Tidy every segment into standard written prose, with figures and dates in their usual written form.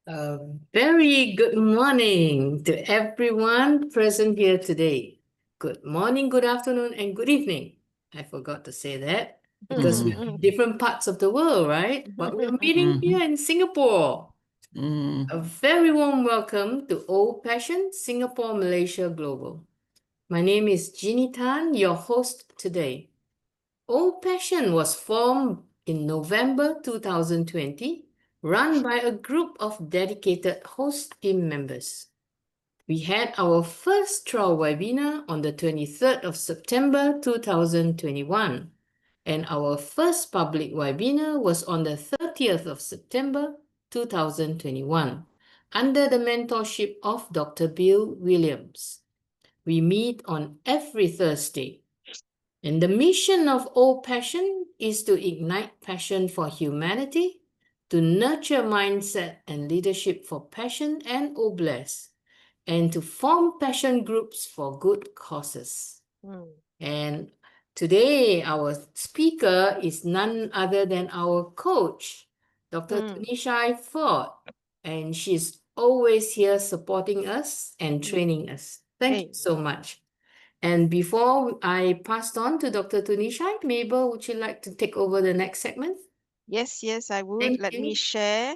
A very good morning to everyone present here today. Good morning, good afternoon, and good evening. I forgot to say that because we're in different parts of the world, right? But we're meeting here in Singapore. A very warm welcome to Old Passion Singapore, Malaysia Global. My name is Jeannie Tan, your host today. Old Passion was formed in November 2020, run by a group of dedicated host team members. We had our first trial webinar on the 23rd of September 2021, and our first public webinar was on the 30th of September 2021, under the mentorship of Dr. Bill Williams. We meet on every Thursday. And the mission of Old Passion is to ignite passion for humanity, to nurture mindset and leadership for passion and Obless, and to form passion groups for good causes. And today, our speaker is none other than our coach, Dr. Tunishai Ford, and she's always here supporting us and training us. Thank you so much. And before I passed on to Dr. Tunishai, Mabel, would you like to take over the next segment? Yes, I would. Thank Let me you. share.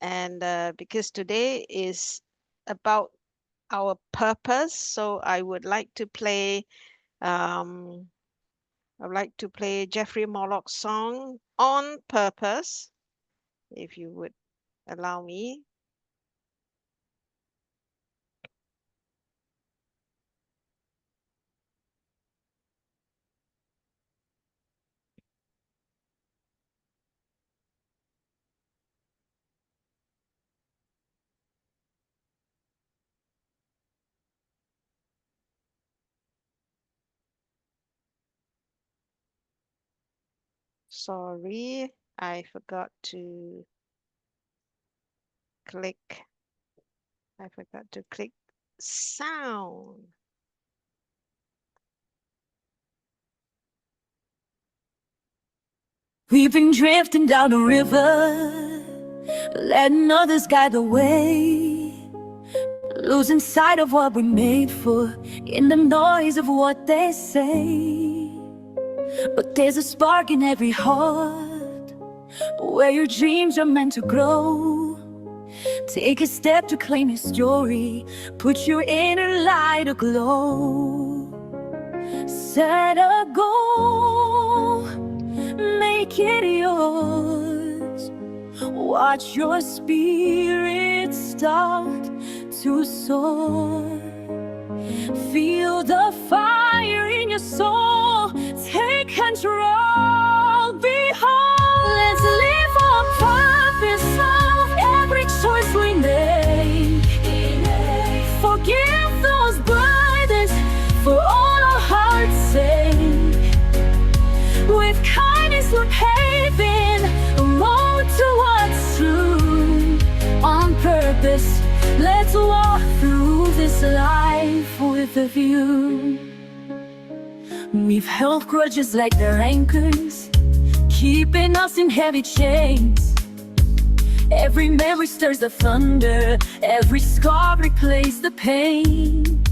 And because today is about our purpose, so um, I would like to play Jeffrey Morlock's song On Purpose, if you would allow me. Sorry, I forgot to click. Sound. We've been drifting down the river, letting others guide the way, losing sight of what we're made for in the noise of what they say. But there's a spark in every heart where your dreams are meant to grow. Take a step to claim your story, put your inner light aglow. Set a goal, make it yours. Watch your spirit start to soar. Feel the fire in your soul, take control. Behold, let's live on purpose of every choice we make. Forgive those burdens for all our hearts' sake. With kindness we're paving a road towards true. On purpose, let's walk through this life with a view. We've held grudges like they're anchors, keeping us in heavy chains. Every memory stirs the thunder, every scar replays the pain.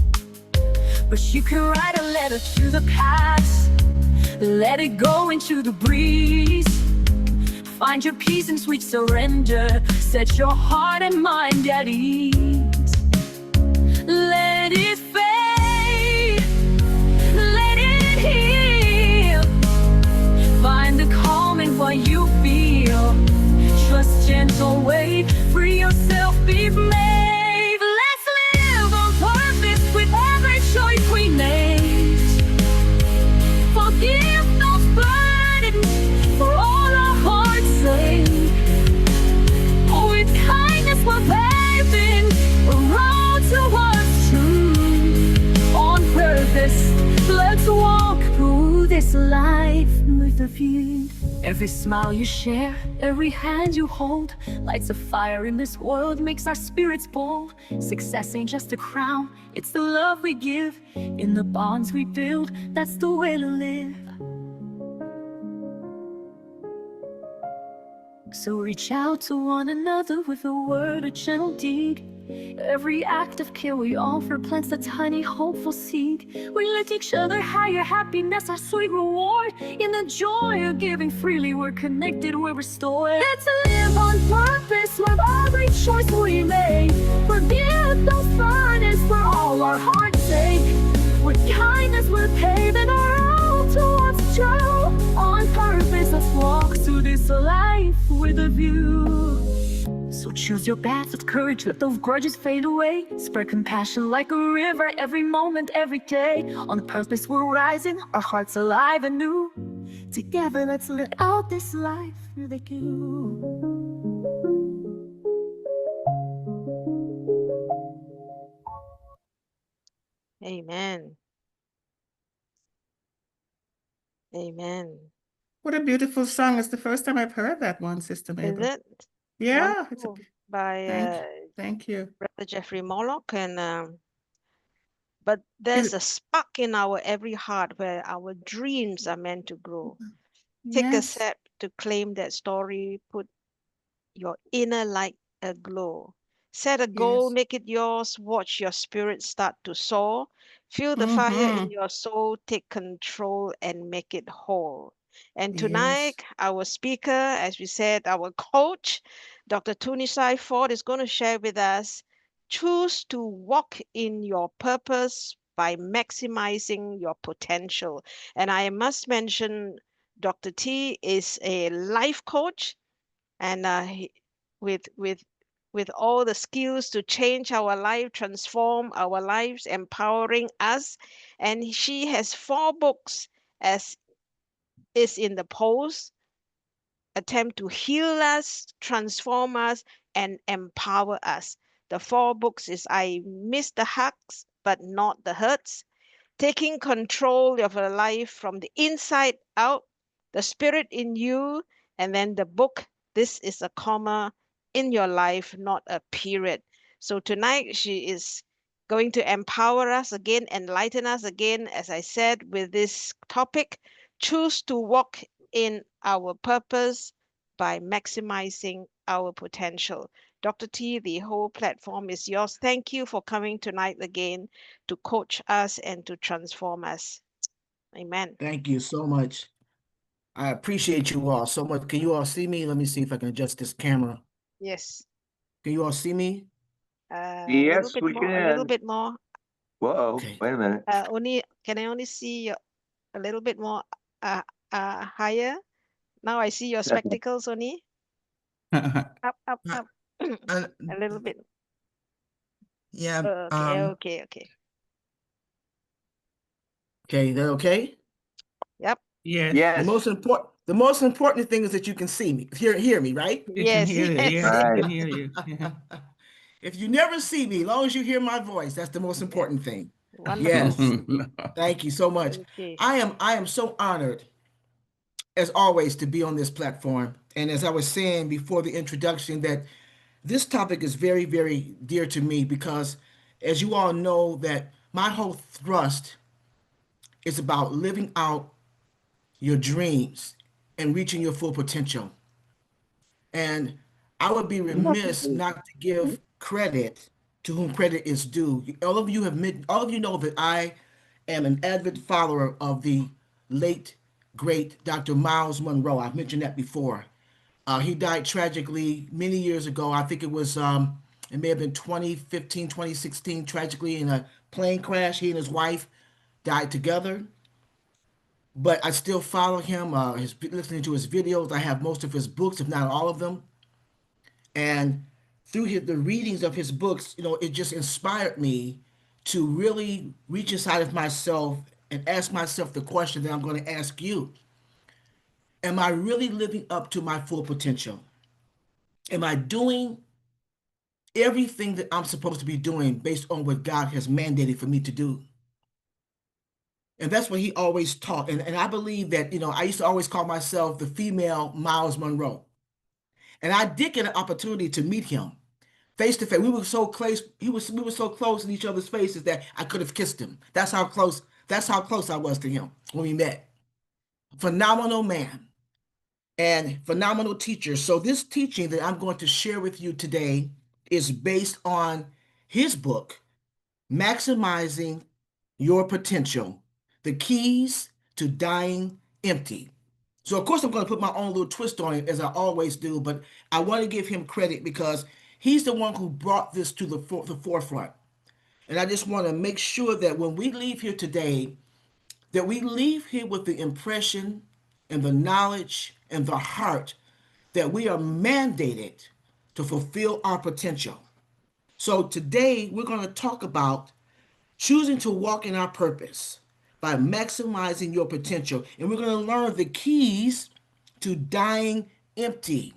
But you can write a letter to the past, let it go into the breeze. Find your peace in sweet surrender, set your heart and mind at ease. Let it fade, let it heal. Find the calm in what you feel. Trust gentle way, free yourself, be brave. Let's live on purpose with every choice we make. Forgive those burdens for all our hearts' sake. With kindness we're paving a road towards truth. On purpose, let's walk through this life with a view. Every smile you share, every hand you hold, lights a fire in this world, makes our spirits bold. Success ain't just a crown, it's the love we give. In the bonds we build, that's the way to live. So reach out to one another with a word, a gentle deed. Every act of care we offer plants a tiny hopeful seed. We lift each other higher, happiness our sweet reward. In the joy of giving freely, we're connected, we're restored. Let's live on purpose with every choice we make. Forgive those burdens for all our hearts' sake. With kindness we're paving our road towards true. On purpose, let's walk through this life with a view. So choose your path with courage, let those grudges fade away. Spread compassion like a river, every moment, every day. On purpose we're rising, our hearts alive and new. Together let's live out this life with you. Amen. Amen. What a beautiful song. It's the first time I've heard that one, Sister Is Mabel. it? Yeah, it's a, Wonderful. By thank you. Brother Jeffrey Morlock. And but Is there's it- a spark in our every heart where our dreams are meant to grow. Take a Yes. step to claim that story. Put your inner light aglow. Set a goal, Yes. make it yours. Watch your spirit start to soar. Feel the fire in Mm-hmm. your soul. Take control and make it whole. And Yes. tonight, our speaker, as we said, our coach, Dr. Tunishai Ford, is going to share with us choose to walk in your purpose by maximizing your potential. And I must mention, Dr. T is a life coach and with with with all the skills to change our life, transform our lives, empowering us. And she has 4 books, as is in the post, attempt to heal us, transform us, and empower us. The 4 books is I Miss the Hugs but Not the Hurts, Taking Control of Your Life from the Inside Out, The Spirit in You, and then the book, This is a Comma in Your Life, Not a Period. So tonight she is going to empower us again, enlighten us again, as I said, with this topic choose to walk in our purpose by maximizing our potential. Dr. T, the whole platform is yours. Thank you for coming tonight again to coach us and to transform us. Amen. Thank you so much. I appreciate you all so much. Can you all see me? Let me see if I can adjust this camera. Yes. Can you all see me? A little Yes, bit we more, a little can. bit more. Whoa, Okay. wait a minute. Can I only see a little bit more higher? Now I see your spectacles only. Up, up, Uh, up. uh, A little bit. yeah. Okay. Okay, that okay? Yep. Yes. The Yes, most important thing is that you can see me, hear me, right? You can Yes, hear you. yes. Yes, we right. can hear you. Yeah. If you never see me, as long as you hear my voice, that's the most important thing. Wonderful. Yes. Thank you so much. Okay. I am so honored, as always, to be on this platform. And as I was saying before the introduction, that this topic is very, very dear to me because, as you all know, that my whole thrust is about living out your dreams and reaching your full potential. And I would be remiss not to give credit to whom credit is due. All of you know that I am an avid follower of the late great Dr. Miles Monroe. I've mentioned that before. He died tragically many years ago. I think it may have been 2015, 2016, tragically in a plane crash. He and his wife died together. But I still follow him, listening to his videos. I have most of his books, if not all of them. And through the readings of his books, it just inspired me to really reach inside of myself and ask myself the question that I'm going to ask you. Am I really living up to my full potential? Am I doing everything that I'm supposed to be doing based on what God has mandated for me to do? And that's what he always taught. And I believe that, I used to always call myself the female Miles Monroe. And I did get an opportunity to meet him face to face. We were so close. We were so close in each other's faces that I could have kissed him. That's how close I was to him when we met. Phenomenal man. and phenomenal teacher. So this teaching that I'm going to share with you today is based on his book, Maximizing Your Potential, The Keys to Dying Empty. So of course I'm going to put my own little twist on it as I always do, but I want to give him credit because he's the one who brought this to the forefront. And I just want to make sure that when we leave here today, that we leave here with the impression and the knowledge and the heart that we are mandated to fulfill our potential. So today we're going to talk about choosing to walk in our purpose by maximizing your potential. And we're going to learn the keys to dying empty.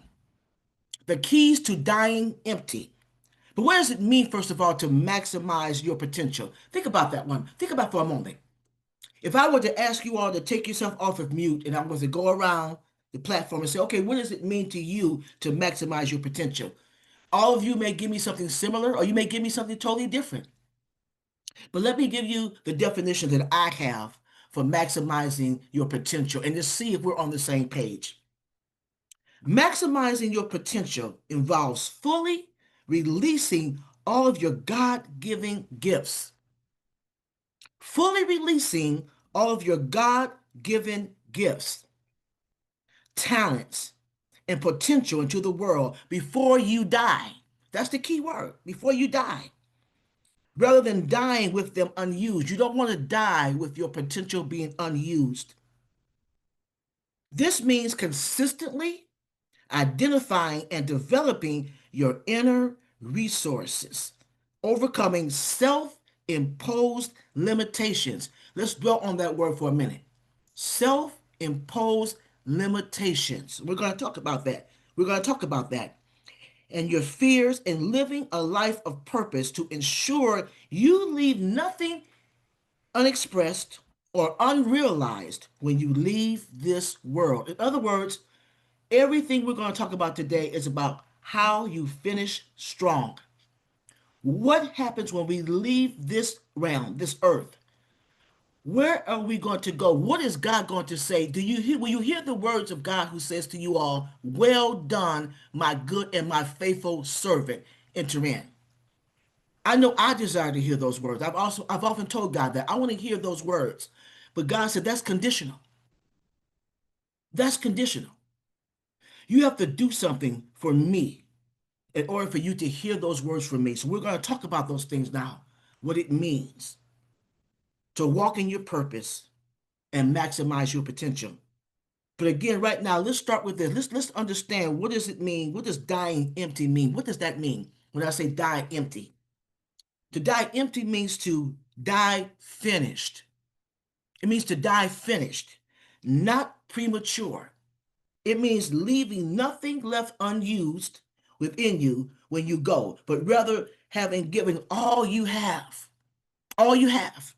The keys to dying empty. But what does it mean, first of all, to maximize your potential? Think about that one. Think about it for a moment. If I were to ask you all to take yourself off of mute and I was to go around the platform and say, okay, what does it mean to you to maximize your potential? All of you may give me something similar, or you may give me something totally different. But let me give you the definition that I have for maximizing your potential and just see if we're on the same page. Maximizing your potential involves fully releasing all of your God-given gifts. Fully releasing all of your God-given gifts, talents, and potential into the world before you die. That's the key word, before you die. Rather than dying with them unused. You don't want to die with your potential being unused. This means consistently identifying and developing your inner resources, overcoming self-imposed limitations. Let's dwell on that word for a minute. Self-imposed limitations. We're going to talk about that. We're going to talk about that. And your fears and living a life of purpose to ensure you leave nothing unexpressed or unrealized when you leave this world. In other words, everything we're going to talk about today is about how you finish strong. What happens when we leave this realm, this earth? Where are we going to go? What is God going to say? Will you hear the words of God who says to you all, well done, my good and my faithful servant, enter in? I know I desire to hear those words. I've often told God that I want to hear those words. But God said that's conditional. That's conditional. You have to do something for me in order for you to hear those words from me. So we're going to talk about those things now, what it means to walk in your purpose and maximize your potential. But again, right now, let's start with this. Let's understand, what does it mean? What does dying empty mean? What does that mean when I say die empty? To die empty means to die finished. It means to die finished, not premature. It means leaving nothing left unused within you when you go, but rather having given all you have. All you have.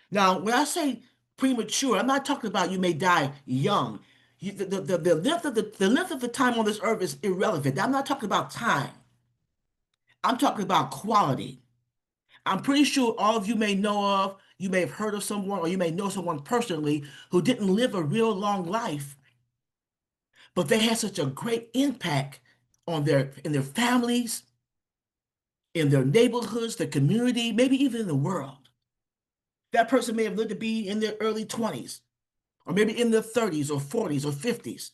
Now, when I say premature, I'm not talking about you may die young. The length of the time on this earth is irrelevant. I'm not talking about time. I'm talking about quality. I'm pretty sure all of you may know of, you may have heard of someone, or you may know someone personally who didn't live a real long life, but they had such a great impact on in their families, in their neighborhoods, the community, maybe even in the world. That person may have lived to be in their early 20s, or maybe in their 30s or 40s or 50s.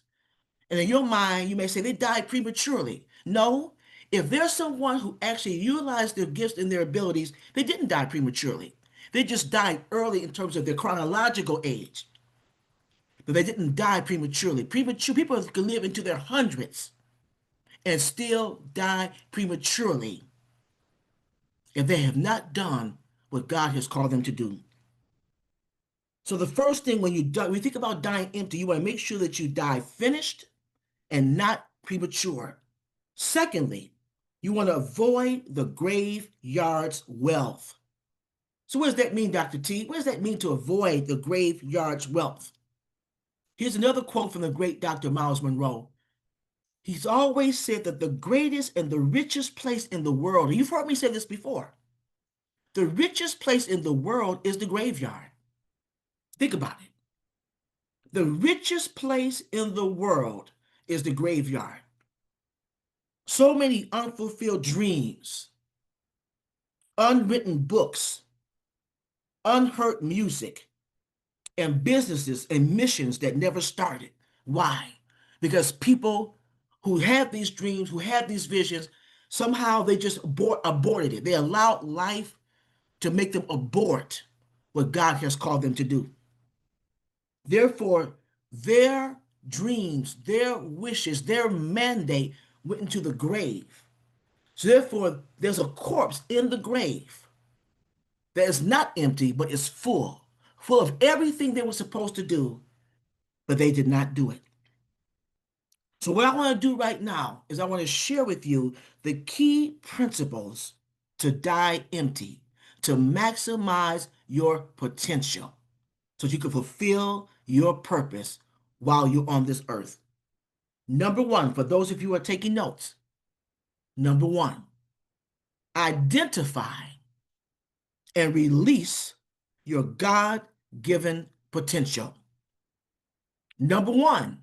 And in your mind, you may say they died prematurely. No, if there's someone who actually utilized their gifts and their abilities, they didn't die prematurely. They just died early in terms of their chronological age. But they didn't die prematurely. Premature people can live into their hundreds and still die prematurely if they have not done what God has called them to do. So the first thing when you think about dying empty, you want to make sure that you die finished and not premature. Secondly, you want to avoid the graveyard's wealth. So what does that mean, Dr. T? What does that mean to avoid the graveyard's wealth? Here's another quote from the great Dr. Miles Monroe. He's always said that the greatest and the richest place in the world, and you've heard me say this before, the richest place in the world is the graveyard. Think about it. The richest place in the world is the graveyard. So many unfulfilled dreams, unwritten books, unheard music, and businesses and missions that never started. Why? Because people who have these dreams, who have these visions, somehow they just aborted it. They allowed life to make them abort what God has called them to do. Therefore, their dreams, their wishes, their mandate went into the grave. So therefore, there's a corpse in the grave that is not empty, but is full, full of everything they were supposed to do, but they did not do it. So what I want to do right now is I want to share with you the key principles to die empty, to maximize your potential, so you can fulfill your purpose while you're on this earth. Number one, for those of you who are taking notes, number one, identify and release your God-given potential. Number one,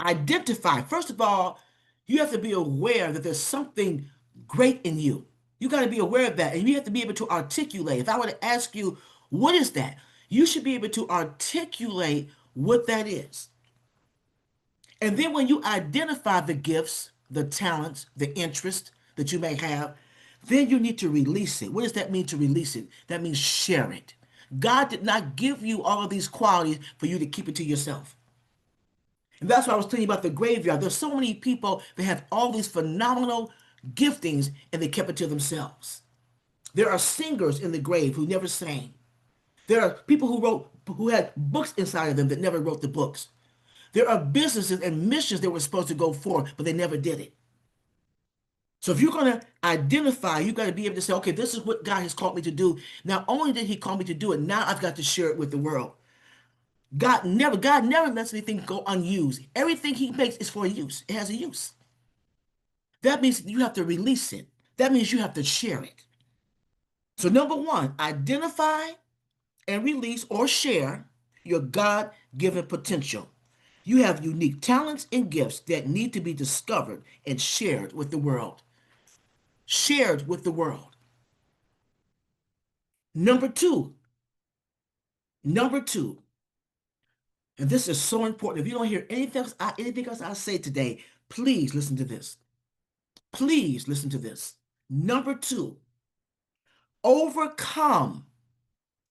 identify. First of all, you have to be aware that there's something great in you. You got to be aware of that, and you have to be able to articulate. If I were to ask you, what is that? You should be able to articulate what that is. And then when you identify the gifts, the talents, the interest that you may have, then you need to release it. What does that mean, to release it? That means share it. God did not give you all of these qualities for you to keep it to yourself. And that's why I was telling you about the graveyard. There's so many people that have all these phenomenal giftings and they kept it to themselves. There are singers in the grave who never sang. There are people who had books inside of them that never wrote the books. There are businesses and missions that were supposed to go forward, but they never did it. So if you're going to identify, you got to be able to say, okay, this is what God has called me to do. Not only did he call me to do it, now I've got to share it with the world. God never lets anything go unused. Everything he makes is for use. It has a use. That means you have to release it. That means you have to share it. So number one, identify and release or share your God-given potential. You have unique talents and gifts that need to be discovered and shared with the world. Shared with the world. Number two, and this is so important. If you don't hear anything else I say today, please listen to this. Please listen to this. Number two, overcome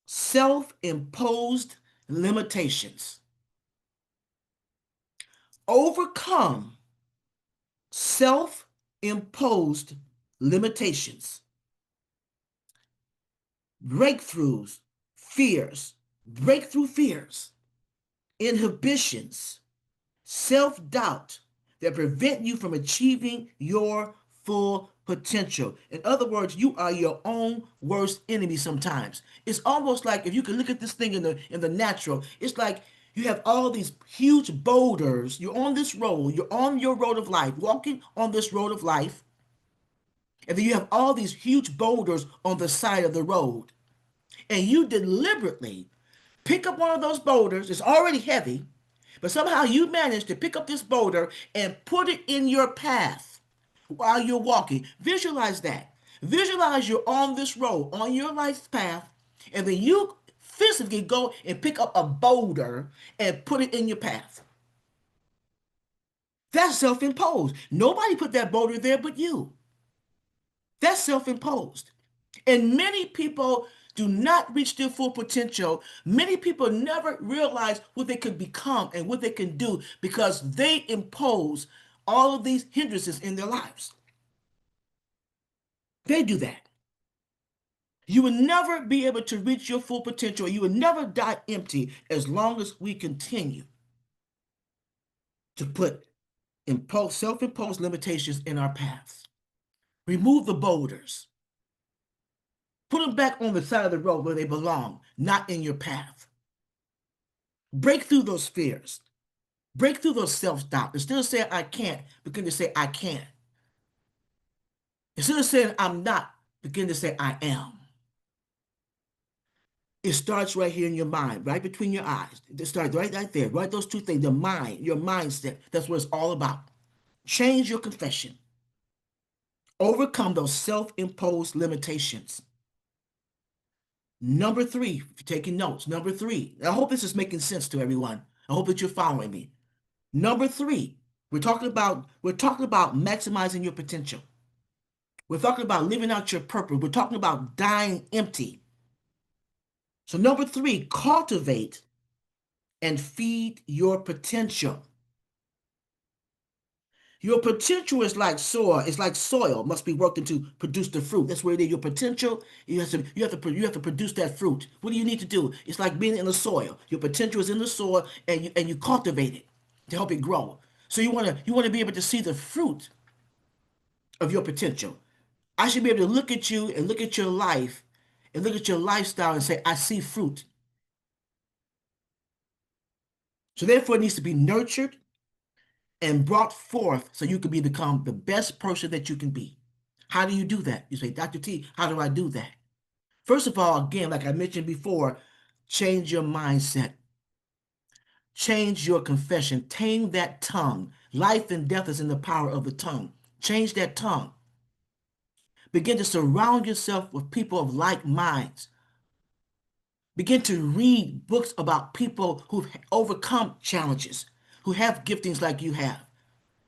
self-imposed limitations. Overcome self-imposed limitations. Breakthrough fears, inhibitions, self-doubt that prevent you from achieving your full potential. In other words, you are your own worst enemy sometimes. It's almost like, if you can look at this thing in the natural, it's like you have all these huge boulders. You're on this road, you're on your road of life, walking on this road of life, and then you have all these huge boulders on the side of the road. And you deliberately pick up one of those boulders. It's already heavy, but somehow you manage to pick up this boulder and put it in your path while you're walking. Visualize that. Visualize you're on this road, on your life's path, and then you physically go and pick up a boulder and put it in your path. That's self-imposed. Nobody put that boulder there but you. That's self-imposed. And many people do not reach their full potential. Many people never realize what they could become and what they can do because they impose all of these hindrances in their lives. They do that. You will never be able to reach your full potential. You will never die empty as long as we continue to put self-imposed limitations in our paths. Remove the boulders. Put them back on the side of the road where they belong, not in your path. Break through those fears. Break through those self-doubt. Instead of saying I can't, begin to say I can. Instead of saying I'm not, begin to say I am. It starts right here in your mind, right between your eyes. It starts right there. Right, those two things, the mind, your mindset. That's what it's all about. Change your confession. Overcome those self-imposed limitations. Number three, if you're taking notes, number three, I hope this is making sense to everyone. I hope that you're following me. Number three, we're talking about maximizing your potential. We're talking about living out your purpose. We're talking about dying empty. So number three, cultivate and feed your potential. Your potential is like soil. It's like soil must be worked into produce the fruit. That's where it is. Your potential, you have to produce that fruit. What do you need to do? It's like being in the soil. Your potential is in the soil, and you cultivate it to help it grow. So you want to be able to see the fruit of your potential. I should be able to look at you and look at your life and look at your lifestyle and say, I see fruit. So therefore, it needs to be nurtured and brought forth so you can become the best person that you can be. How do you do that? You say, Dr. T, how do I do that? First of all, again, like I mentioned before, change your mindset. Change your confession. Tame that tongue. Life and death is in the power of the tongue. Change that tongue. Begin to surround yourself with people of like minds. Begin to read books about people who've overcome challenges, who have giftings like you have,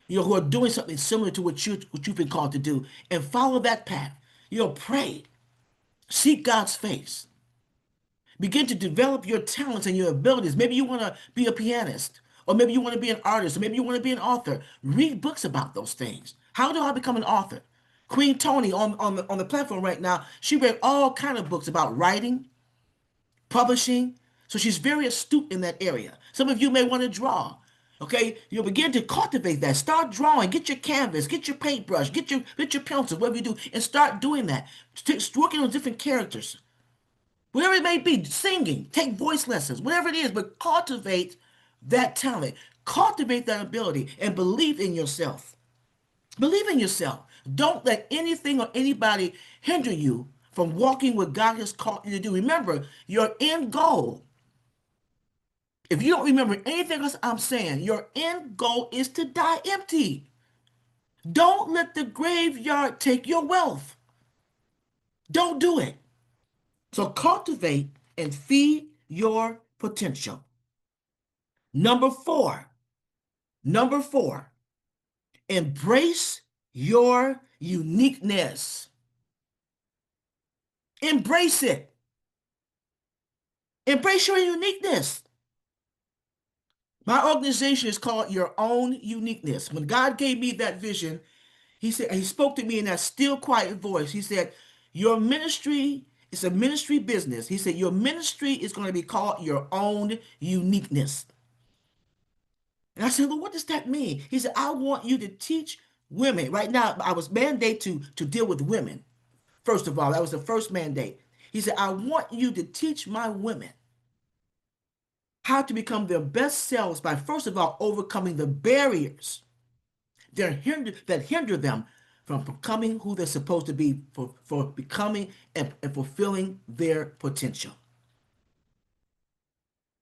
who are doing something similar to what you've been called to do, and follow that path. Pray, seek God's face. Begin to develop your talents and your abilities. Maybe you want to be a pianist, or maybe you want to be an artist, or maybe you want to be an author. Read books about those things. How do I become an author? Queen Tony on the platform right now, she read all kind of books about writing, publishing. So she's very astute in that area. Some of you may want to draw. Okay, you'll begin to cultivate that. Start drawing. Get your canvas. Get your paintbrush. Get your pencil. Whatever you do, and start doing that. Working on different characters, whatever it may be. Singing. Take voice lessons. Whatever it is, but cultivate that talent. Cultivate that ability, and believe in yourself. Believe in yourself. Don't let anything or anybody hinder you from walking what God has called you to do. Remember, your end goal. If you don't remember anything else I'm saying, your end goal is to die empty. Don't let the graveyard take your wealth. Don't do it. So cultivate and feed your potential. Number four, embrace your uniqueness. Embrace it. Embrace your uniqueness. My organization is called Your Own Uniqueness. When God gave me that vision, he spoke to me in that still, quiet voice. He said, your ministry is a ministry business. He said, your ministry is going to be called Your Own Uniqueness. And I said, well, what does that mean? He said, I want you to teach women. Right now, I was mandated to deal with women. First of all, that was the first mandate. He said, I want you to teach my women how to become their best selves by, first of all, overcoming the barriers that hinder them from becoming who they're supposed to be, for becoming and fulfilling their potential.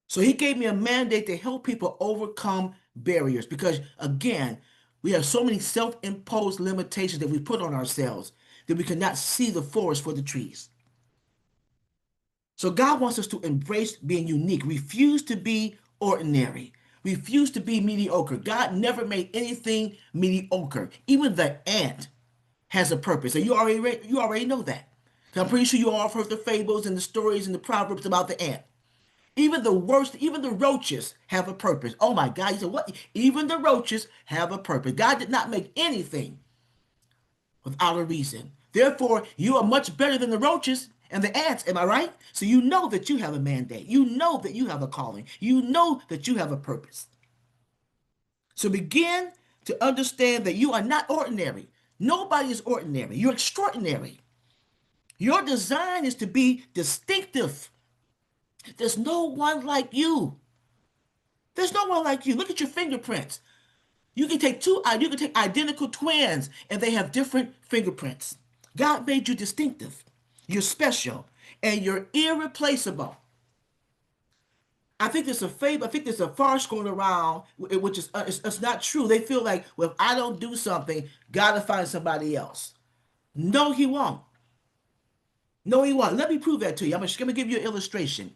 So he gave me a mandate to help people overcome barriers because, again, we have so many self-imposed limitations that we put on ourselves that we cannot see the forest for the trees. So God wants us to embrace being unique. Refuse to be ordinary. Refuse to be mediocre. God never made anything mediocre. Even the ant has a purpose. And you already know that. I'm pretty sure you all have heard the fables and the stories and the proverbs about the ant. Even the worst, even the roaches have a purpose. Oh my God, he said, what? Even the roaches have a purpose. God did not make anything without a reason. Therefore, you are much better than the roaches and the ants, am I right? So you know that you have a mandate. You know that you have a calling. You know that you have a purpose. So begin to understand that you are not ordinary. Nobody is ordinary. You're extraordinary. Your design is to be distinctive. There's no one like you. There's no one like you. Look at your fingerprints. You can take identical twins and they have different fingerprints. God made you distinctive. You're special and you're irreplaceable. I think there's a fable. I think there's a farce going around, which is it's not true. They feel like, well, if I don't do something, God will find somebody else. No, He won't. No, He won't. Let me prove that to you. I'm gonna give you an illustration.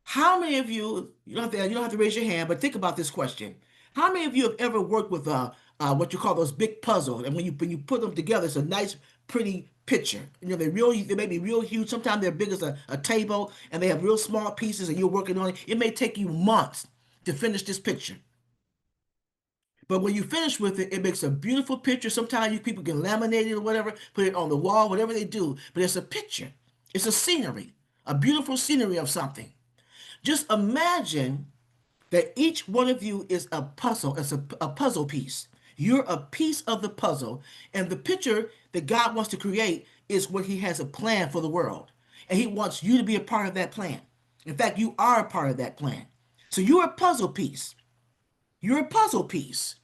How many of you, you don't have to raise your hand, but think about this question. How many of you have ever worked with what you call those big puzzles, and when you put them together, it's a nice, pretty picture. They may be real huge. Sometimes they're big as a table, and they have real small pieces, and you're working on it. It may take you months to finish this picture. But when you finish with it, it makes a beautiful picture. Sometimes you people can laminate it or whatever, put it on the wall, whatever they do. But it's a picture. It's a scenery, a beautiful scenery of something. Just imagine that each one of you is a puzzle, it's a puzzle piece. You're a piece of the puzzle, and the picture that God wants to create is what He has a plan for the world. And He wants you to be a part of that plan. In fact, you are a part of that plan. So you're a puzzle piece. You're a puzzle piece.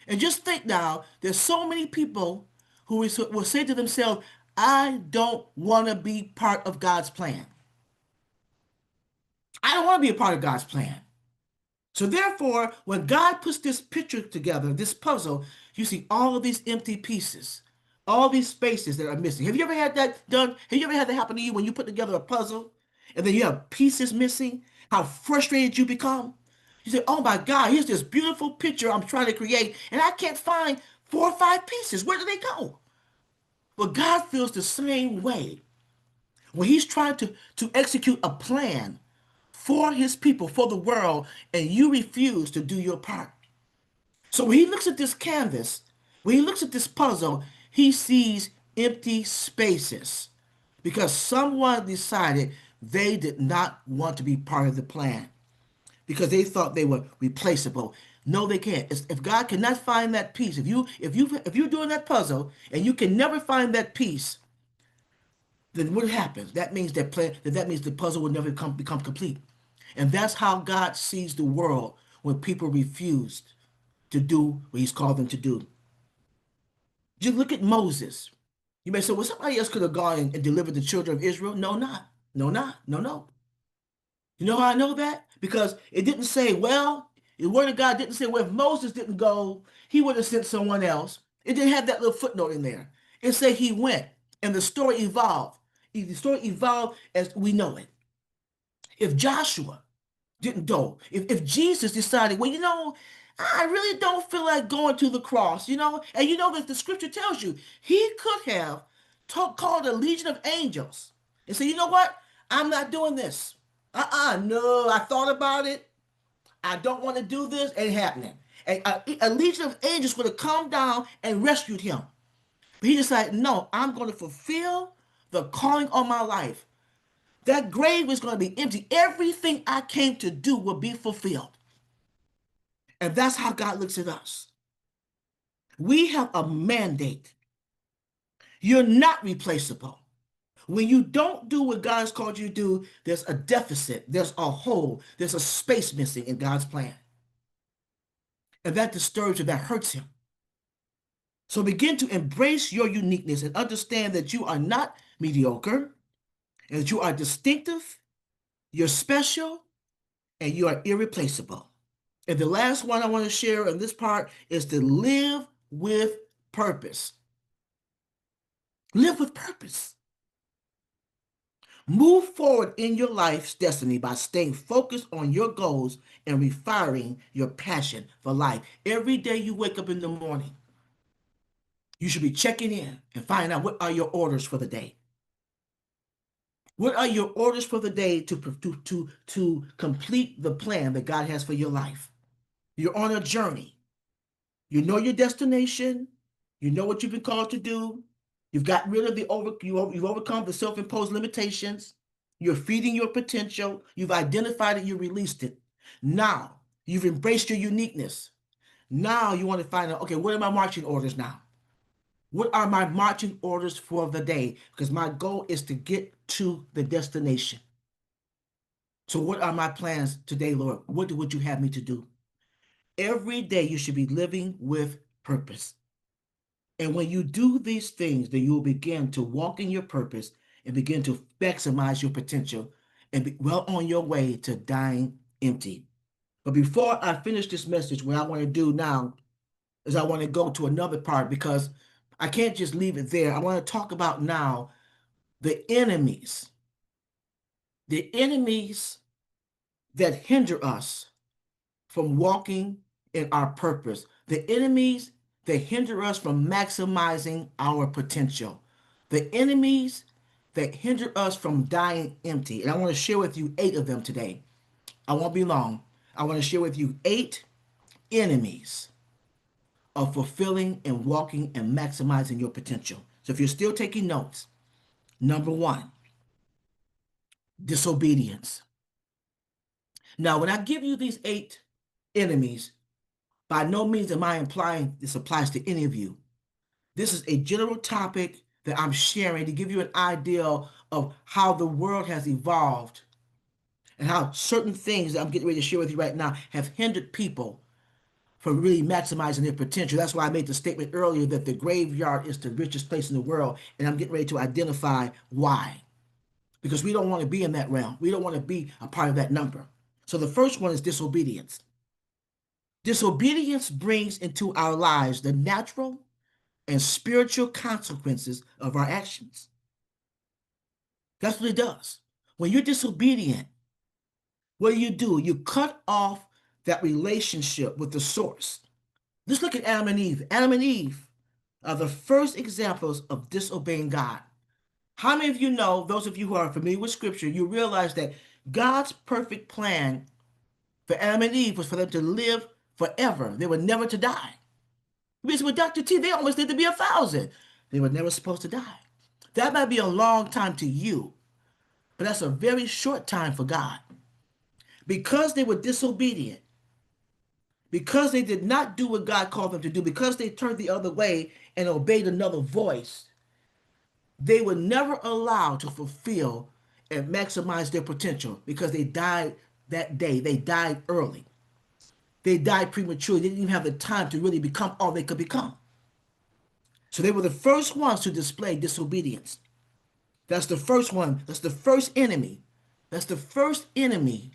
And just think now, there's so many people who will say to themselves, I don't want to be part of God's plan. I don't want to be a part of God's plan. So therefore, when God puts this picture together, this puzzle, you see all of these empty pieces, all these spaces that are missing. Have you ever had that done? Have you ever had that happen to you when you put together a puzzle and then you have pieces missing? How frustrated you become? You say, oh my God, here's this beautiful picture I'm trying to create, and I can't find 4 or 5 pieces. Where do they go? Well, God feels the same way when He's trying to execute a plan for His people, for the world, and you refuse to do your part. So when He looks at this canvas, when He looks at this puzzle, He sees empty spaces because someone decided they did not want to be part of the plan because they thought they were replaceable. No, they can't. If God cannot find that piece, if you're doing that puzzle and you can never find that piece, then what happens? That means that means the puzzle will never become complete. And that's how God sees the world when people refuse to do what He's called them to do. Just look at Moses. You may say, well, somebody else could have gone and delivered the children of Israel. No, not. No, not. No, no. You know how I know that? Because it didn't say, well, the word of God didn't say, well, if Moses didn't go, He would have sent someone else. It didn't have that little footnote in there. It said He went, and the story evolved. The story evolved as we know it. If Joshua didn't go, if Jesus decided, well, I really don't feel like going to the cross, and you know that the scripture tells you He could have called a legion of angels and say, you know what? I'm not doing this. No, I thought about it. I don't want to do this. Ain't happening. And a legion of angels would have come down and rescued Him. But He decided, no, I'm going to fulfill the calling on my life. That grave is going to be empty. Everything I came to do will be fulfilled. And that's how God looks at us. We have a mandate. You're not replaceable. When you don't do what God has called you to do, there's a deficit, there's a hole, there's a space missing in God's plan. And that disturbs Him, that hurts Him. So begin to embrace your uniqueness and understand that you are not mediocre, and that you are distinctive, you're special, and you are irreplaceable. And the last one I want to share in this part is to live with purpose. Live with purpose. Move forward in your life's destiny by staying focused on your goals and refining your passion for life. Every day you wake up in the morning, you should be checking in and finding out what are your orders for the day. What are your orders for the day to complete the plan that God has for your life? You're on a journey. You know your destination. You know what you've been called to do. You've got rid of you've overcome the self-imposed limitations. You're feeding your potential. You've identified it. You released it. Now you've embraced your uniqueness. Now you want to find out, okay, what are my marching orders now? What are my marching orders for the day? Because my goal is to get to the destination. So what are my plans today, Lord? What would you have me to do? Every day you should be living with purpose. And when you do these things, then you will begin to walk in your purpose and begin to maximize your potential and be well on your way to dying empty. But before I finish this message, what I want to do now is I want to go to another part because I can't just leave it there. I want to talk about now the enemies that hinder us from walking in our purpose, the enemies that hinder us from maximizing our potential, the enemies that hinder us from dying empty. And I want to share with you 8 of them today. I won't be long. I want to share with you 8 enemies of fulfilling and walking and maximizing your potential. So if you're still taking notes, number 1, disobedience. Now, when I give you these 8 enemies, by no means am I implying this applies to any of you. This is a general topic that I'm sharing to give you an idea of how the world has evolved and how certain things that I'm getting ready to share with you right now have hindered people from really maximizing their potential. That's why I made the statement earlier that the graveyard is the richest place in the world, and I'm getting ready to identify why. Because we don't want to be in that realm. We don't want to be a part of that number. So the first one is disobedience. Disobedience brings into our lives the natural and spiritual consequences of our actions. That's what it does. When you're disobedient, what do? You cut off that relationship with the source. Let's look at Adam and Eve. Adam and Eve are the first examples of disobeying God. How many of you know, those of you who are familiar with scripture, you realize that God's perfect plan for Adam and Eve was for them to live forever. They were never to die. Because with Dr. T, they almost lived to be 1,000. They were never supposed to die. That might be a long time to you, but that's a very short time for God. Because they were disobedient, because they did not do what God called them to do, because they turned the other way and obeyed another voice, they were never allowed to fulfill and maximize their potential because they died that day. They died early. They died prematurely. They didn't even have the time to really become all they could become. So they were the first ones to display disobedience. That's the first one. That's the first enemy. That's the first enemy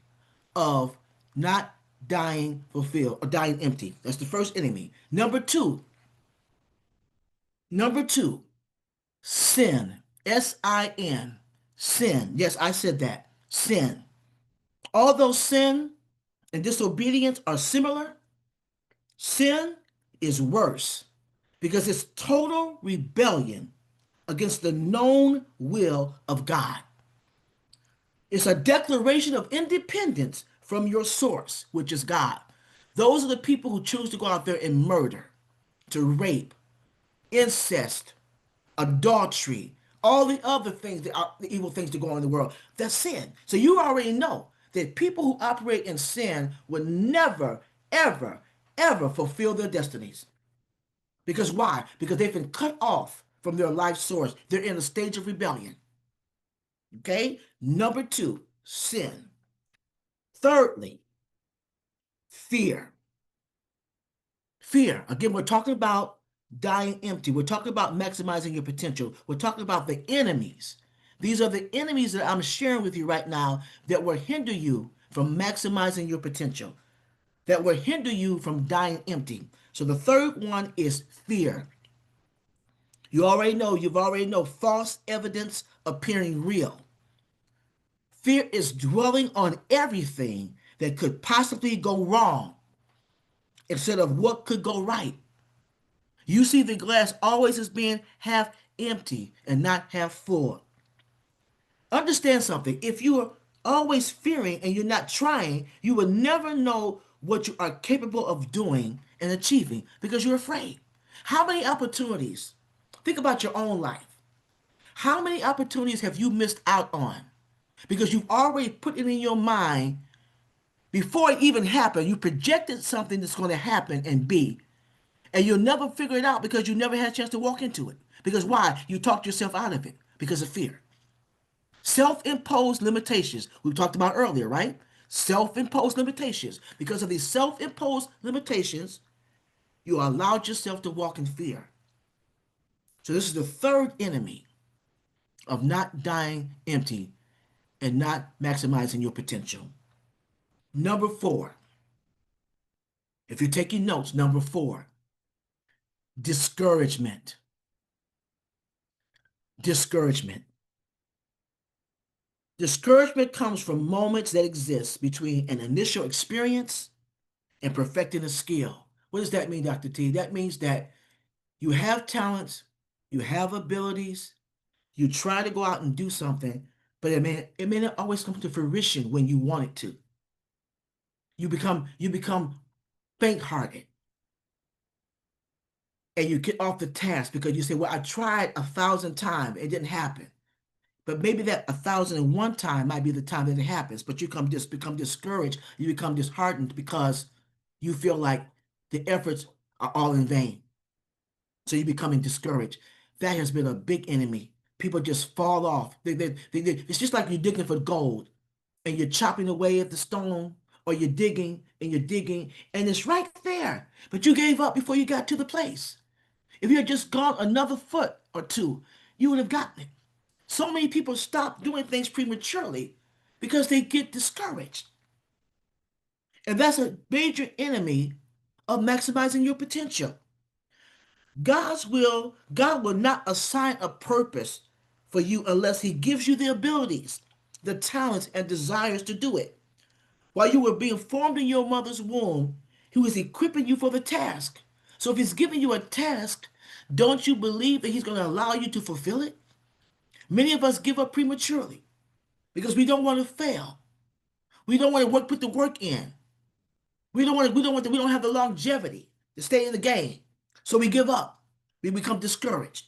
of not dying fulfilled or dying empty. That's the first enemy. Number two, sin. S-I-N. Sin. Yes, I said that. Sin. Although sin and disobedience are similar, sin is worse because it's total rebellion against the known will of God. It's a declaration of independence from your source, which is God. Those are the people who choose to go out there and murder, to rape, incest, adultery, all the other things, the evil things that go on in the world. That's sin. So you already know that people who operate in sin will never, ever, ever fulfill their destinies. Because why? Because they've been cut off from their life source. They're in a stage of rebellion. Okay? Number 2, sin. Thirdly, fear. Fear. Again, we're talking about dying empty. We're talking about maximizing your potential. We're talking about the enemies. These are the enemies that I'm sharing with you right now that will hinder you from maximizing your potential, that will hinder you from dying empty. So the third one is fear. You've already know false evidence appearing real. Fear is dwelling on everything that could possibly go wrong instead of what could go right. You see the glass always as being half empty and not half full. Understand something. If you are always fearing and you're not trying, you will never know what you are capable of doing and achieving because you're afraid. How many opportunities? Think about your own life. How many opportunities have you missed out on because you've already put it in your mind before it even happened? You projected something that's going to happen and be, and you'll never figure it out because you never had a chance to walk into it. Because why? You talked yourself out of it because of fear. Self-imposed limitations we talked about earlier, right? Self-imposed limitations. Because of these self-imposed limitations, you allowed yourself to walk in fear. So this is the third enemy of not dying empty. and not maximizing your potential. Number 4, if you're taking notes, number 4, discouragement. Discouragement. Discouragement comes from moments that exist between an initial experience and perfecting a skill. What does that mean, Dr. T? That means that you have talents, you have abilities, you try to go out and do something, but it may not always come to fruition when you want it to. You become faint-hearted and you get off the task because you say, well, I tried 1,000 times, it didn't happen. But maybe that 1,001 time might be the time that it happens, but you become discouraged, you become disheartened because you feel like the efforts are all in vain. So you're becoming discouraged. That has been a big enemy. People just fall off. It's just like you're digging for gold and you're chopping away at the stone, or you're digging and you're digging and it's right there, but you gave up before you got to the place. If you had just gone another foot or two, you would have gotten it. So many people stop doing things prematurely because they get discouraged. And that's a major enemy of maximizing your potential. God will not assign a purpose for you unless he gives you the abilities, the talents, and desires to do it. While you were being formed in your mother's womb, he was equipping you for the task. So if he's giving you a task, don't you believe that he's going to allow you to fulfill it? Many of us give up prematurely because we don't want to fail. We don't want to put the work in. We don't have the longevity to stay in the game. So we give up. We become discouraged.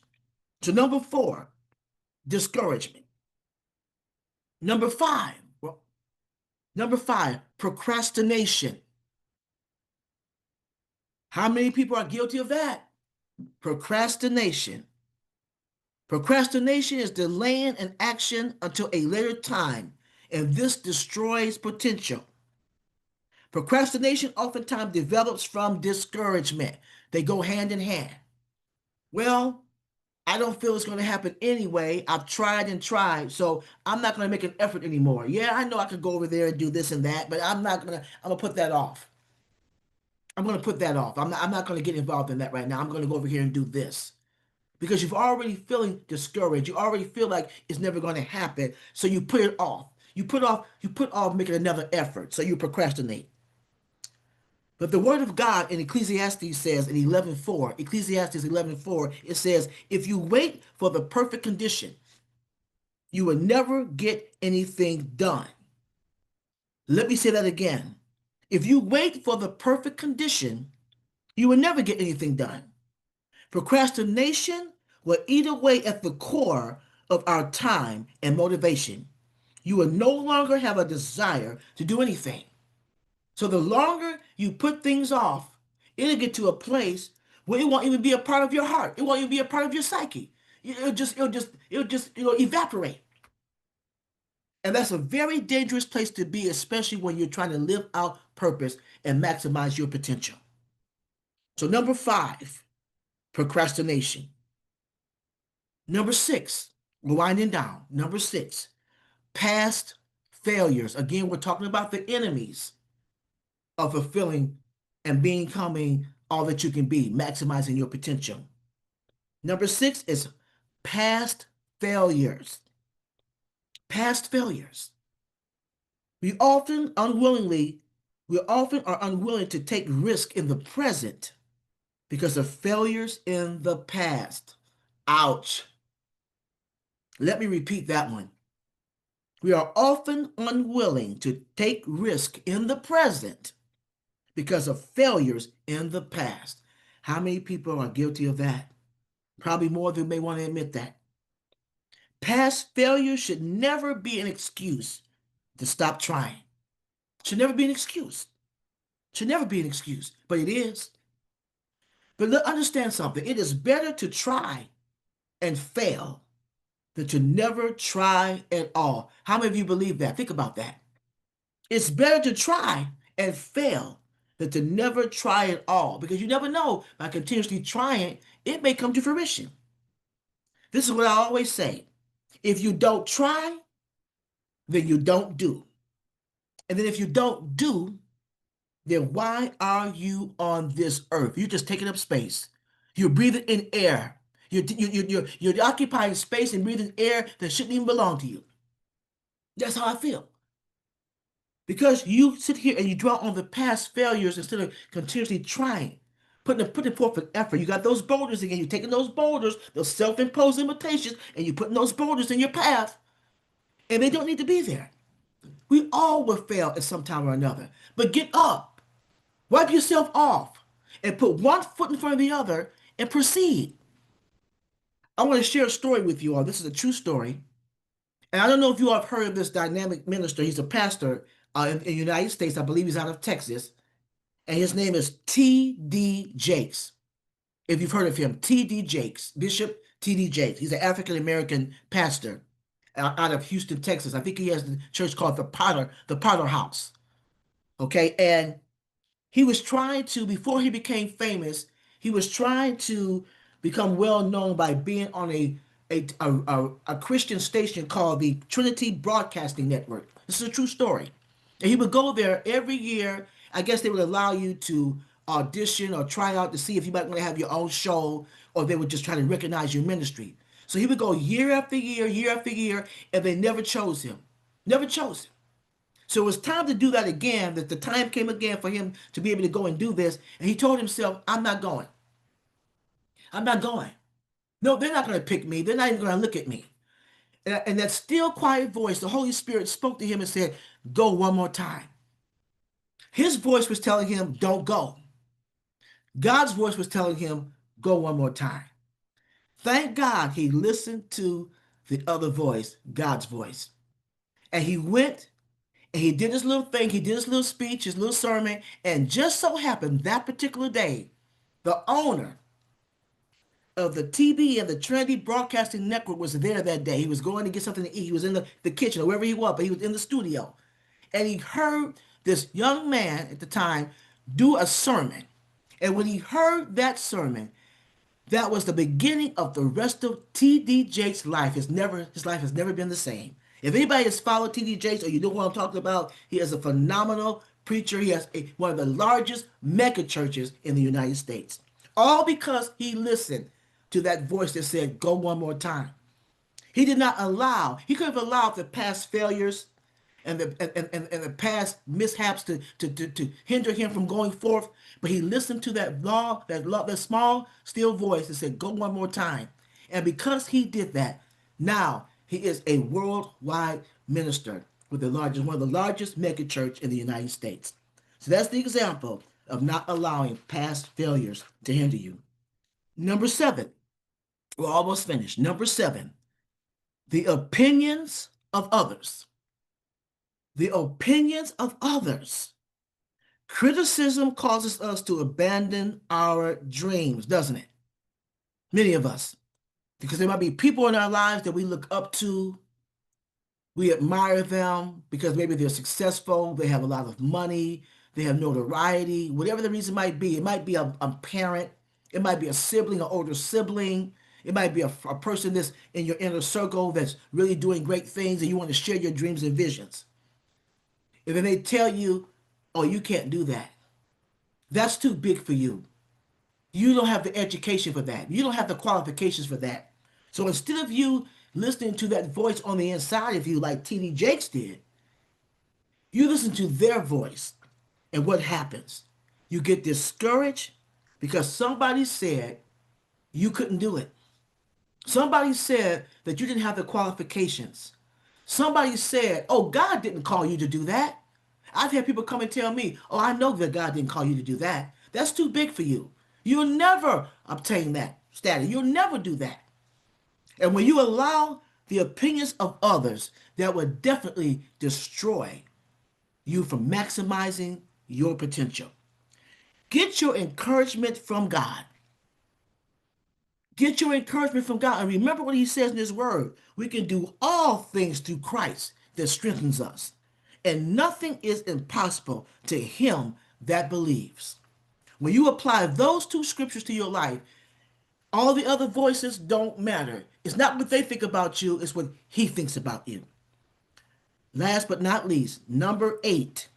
So number 4, discouragement. Number 5, procrastination. How many people are guilty of that? Procrastination. Procrastination is delaying an action until a later time, and this destroys potential. Procrastination oftentimes develops from discouragement. They go hand in hand. Well, I don't feel it's going to happen anyway. I've tried and tried, so I'm not going to make an effort anymore. Yeah, I know I could go over there and do this and that, but I'm going to put that off. I'm going to put that off. I'm not going to get involved in that right now. I'm going to go over here and do this. Because you're already feeling discouraged. You already feel like it's never going to happen, so you put it off. You put off making another effort, so you procrastinate. But the word of God in Ecclesiastes says in 11:4, Ecclesiastes 11:4, it says, if you wait for the perfect condition, you will never get anything done. Let me say that again. If you wait for the perfect condition, you will never get anything done. Procrastination will eat away at the core of our time and motivation. You will no longer have a desire to do anything. So the longer you put things off, it'll get to a place where it won't even be a part of your heart. It won't even be a part of your psyche. It'll evaporate. And that's a very dangerous place to be, especially when you're trying to live out purpose and maximize your potential. So number 5, procrastination. Number 6, we're winding down. Number 6, past failures. Again, we're talking about the enemies of fulfilling and becoming all that you can be, maximizing your potential. Number 6 is past failures. Past failures. We often are unwilling to take risk in the present because of failures in the past. Ouch. Let me repeat that one. We are often unwilling to take risk in the present because of failures in the past. How many people are guilty of that? Probably more than may want to admit that. Past failure should never be an excuse to stop trying. Should never be an excuse. Should never be an excuse, but it is. But understand something. It is better to try and fail than to never try at all. How many of you believe that? Think about that. It's better to try and fail than to never try at all, because you never know, by continuously trying, it may come to fruition. This is what I always say. If you don't try, then you don't do. And then if you don't do, then why are you on this earth? You're just taking up space. You're breathing in air. You're occupying space and breathing air that shouldn't even belong to you. That's how I feel. Because you sit here and you dwell on the past failures instead of continuously trying, putting forth an effort. You got those boulders again. You're taking those boulders, those self-imposed limitations, and you're putting those boulders in your path, and they don't need to be there. We all will fail at some time or another. But get up, wipe yourself off, and put one foot in front of the other and proceed. I want to share a story with you all. This is a true story. And I don't know if you all have heard of this dynamic minister. He's a pastor in the United States. I believe he's out of Texas. And his name is T.D. Jakes. If you've heard of him, T.D. Jakes, Bishop T.D. Jakes. He's an African-American pastor out of Houston, Texas. I think he has the church called the Potter House. Okay, and he was trying to, before he became famous, he was trying to become well known by being on a Christian station called the Trinity Broadcasting Network. This is a true story. And he would go there every year. I guess they would allow you to audition or try out to see if you might want to have your own show, or they would just try to recognize your ministry. So he would go year after year, and they never chose him. Never chose him. So it was time to do that again, that the time came again for him to be able to go and do this. And he told himself, I'm not going. I'm not going. No, they're not going to pick me. They're not even going to look at me. And that still quiet voice, the Holy Spirit spoke to him and said, go one more time. His voice was telling him, don't go. God's voice was telling him, go one more time. Thank God he listened to the other voice, God's voice. And he went and he did his little thing. He did his little speech, his little sermon. And just so happened that particular day, the owner of the TV and the Trinity Broadcasting Network was there that day. He was going to get something to eat. He was in the kitchen or wherever he was, but he was in the studio. And he heard this young man at the time do a sermon. And when he heard that sermon, that was the beginning of the rest of T.D. Jakes' life. His life has never been the same. If anybody has followed T.D. Jakes, or you know what I'm talking about, he is a phenomenal preacher. He has one of the largest mega churches in the United States. All because he listened to that voice that said, go one more time. He did not allow, he could have allowed the past failures and the past mishaps to hinder him from going forth, but he listened to that small, still voice that said, go one more time. And because he did that, now he is a worldwide minister with one of the largest mega church in the United States. So that's the example of not allowing past failures to hinder you. Number 7, we're almost finished. Number 7, the opinions of others. The opinions of others. Criticism causes us to abandon our dreams, doesn't it? Many of us. Because there might be people in our lives that we look up to. We admire them because maybe they're successful, they have a lot of money, they have notoriety, whatever the reason might be. It might be a parent, it might be a sibling, an older sibling, it might be a person that's in your inner circle that's really doing great things and you want to share your dreams and visions. And then they tell you, oh, you can't do that. That's too big for you. You don't have the education for that. You don't have the qualifications for that. So instead of you listening to that voice on the inside of you like T.D. Jakes did, you listen to their voice. And what happens? You get discouraged because somebody said you couldn't do it. Somebody said that you didn't have the qualifications. Somebody said, oh, God didn't call you to do that. I've had people come and tell me, oh, I know that God didn't call you to do that. That's too big for you. You'll never obtain that status. You'll never do that. And when you allow the opinions of others, that will definitely destroy you from maximizing your potential. Get your encouragement from God. Get your encouragement from God. And remember what he says in his word. We can do all things through Christ that strengthens us. And nothing is impossible to him that believes. When you apply those two scriptures to your life, all the other voices don't matter. It's not what they think about you, it's what he thinks about you. Last but not least, number 8.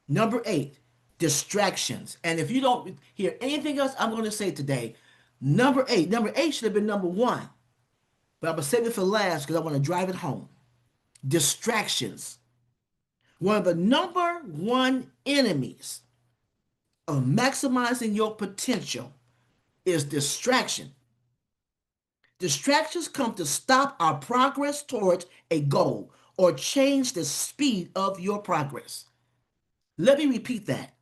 Number 8, distractions. And if you don't hear anything else I'm going to say today, number 8. Number 8 should have been number 1. But I'm going to save it for last because I want to drive it home. Distractions. One of the number 1 enemies of maximizing your potential is distraction. Distractions come to stop our progress towards a goal or change the speed of your progress. Let me repeat that.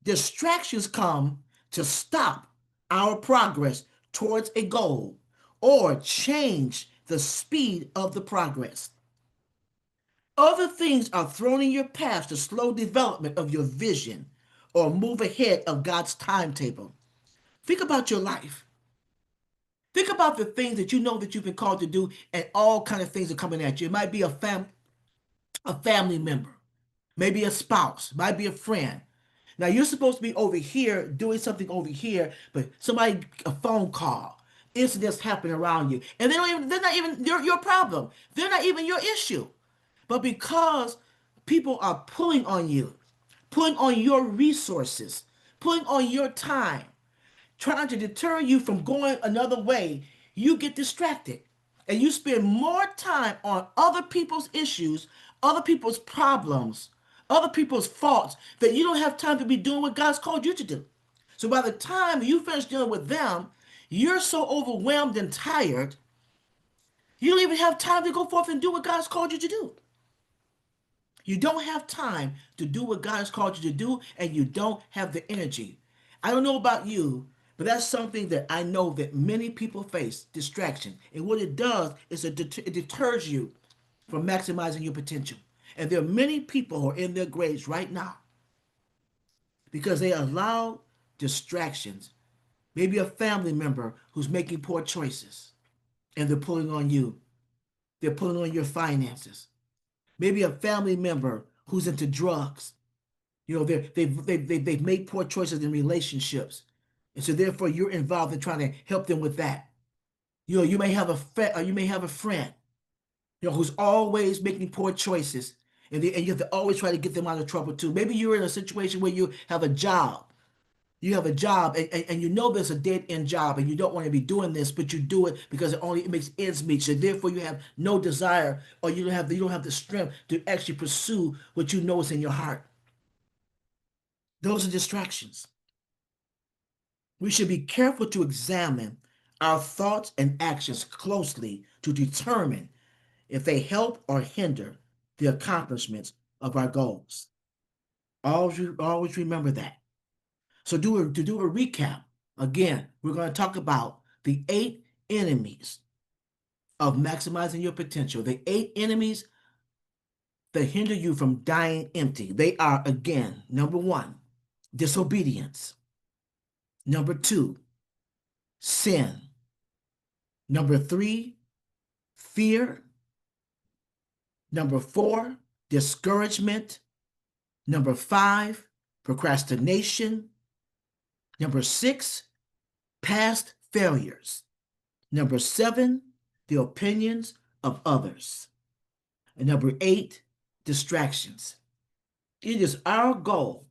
Distractions come to stop our progress towards a goal or change the speed of the progress. Other things are thrown in your path to slow development of your vision or move ahead of God's timetable. Think about your life. Think about the things that you know that you've been called to do, and all kind of things are coming at you. It might be a family member, maybe a spouse, might be a friend. Now you're supposed to be over here doing something over here, but somebody, a phone call, incidents happen around you, and they're not even your problem. They're not even your issue. But because people are pulling on you, pulling on your resources, pulling on your time, trying to deter you from going another way, you get distracted and you spend more time on other people's issues, other people's problems, other people's faults, that you don't have time to be doing what God's called you to do. So by the time you finish dealing with them, you're so overwhelmed and tired, you don't even have time to go forth and do what God's called you to do. You don't have time to do what God has called you to do, and you don't have the energy. I don't know about you, but that's something that I know that many people face, distraction. And what it does is it deters you from maximizing your potential. And there are many people who are in their graves right now because they allow distractions. Maybe a family member who's making poor choices and they're pulling on you. They're pulling on your finances. Maybe a family member who's into drugs. You know, they've made poor choices in relationships. And so therefore you're involved in trying to help them with that. You know, you may have a friend, you know, who's always making poor choices. And you have to always try to get them out of trouble too. Maybe you're in a situation where you have a job. You have a job and you know there's a dead end job and you don't want to be doing this, but you do it because it makes ends meet. So therefore you have no desire, or you don't have the strength to actually pursue what you know is in your heart. Those are distractions. We should be careful to examine our thoughts and actions closely to determine if they help or hinder the accomplishments of our goals. Always remember that. So to do a recap, again, we're going to talk about the 8 enemies of maximizing your potential. The 8 enemies that hinder you from dying empty. They are, again, number 1, disobedience. Number 2, sin. Number 3, fear. Number 4, discouragement. Number 5, procrastination. Number 6, past failures. Number 7, the opinions of others. And number 8, distractions. It is our goal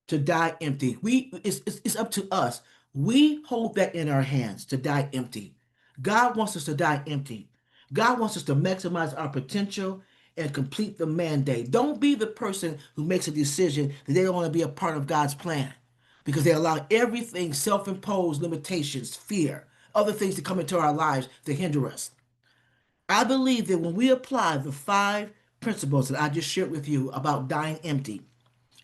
to die empty. It's up to us. We hold that in our hands to die empty. God wants us to die empty. God wants us to maximize our potential and complete the mandate. Don't be the person who makes a decision that they don't want to be a part of God's plan because they allow everything, self-imposed limitations, fear, other things to come into our lives to hinder us. I believe that when we apply the 5 principles that I just shared with you about dying empty,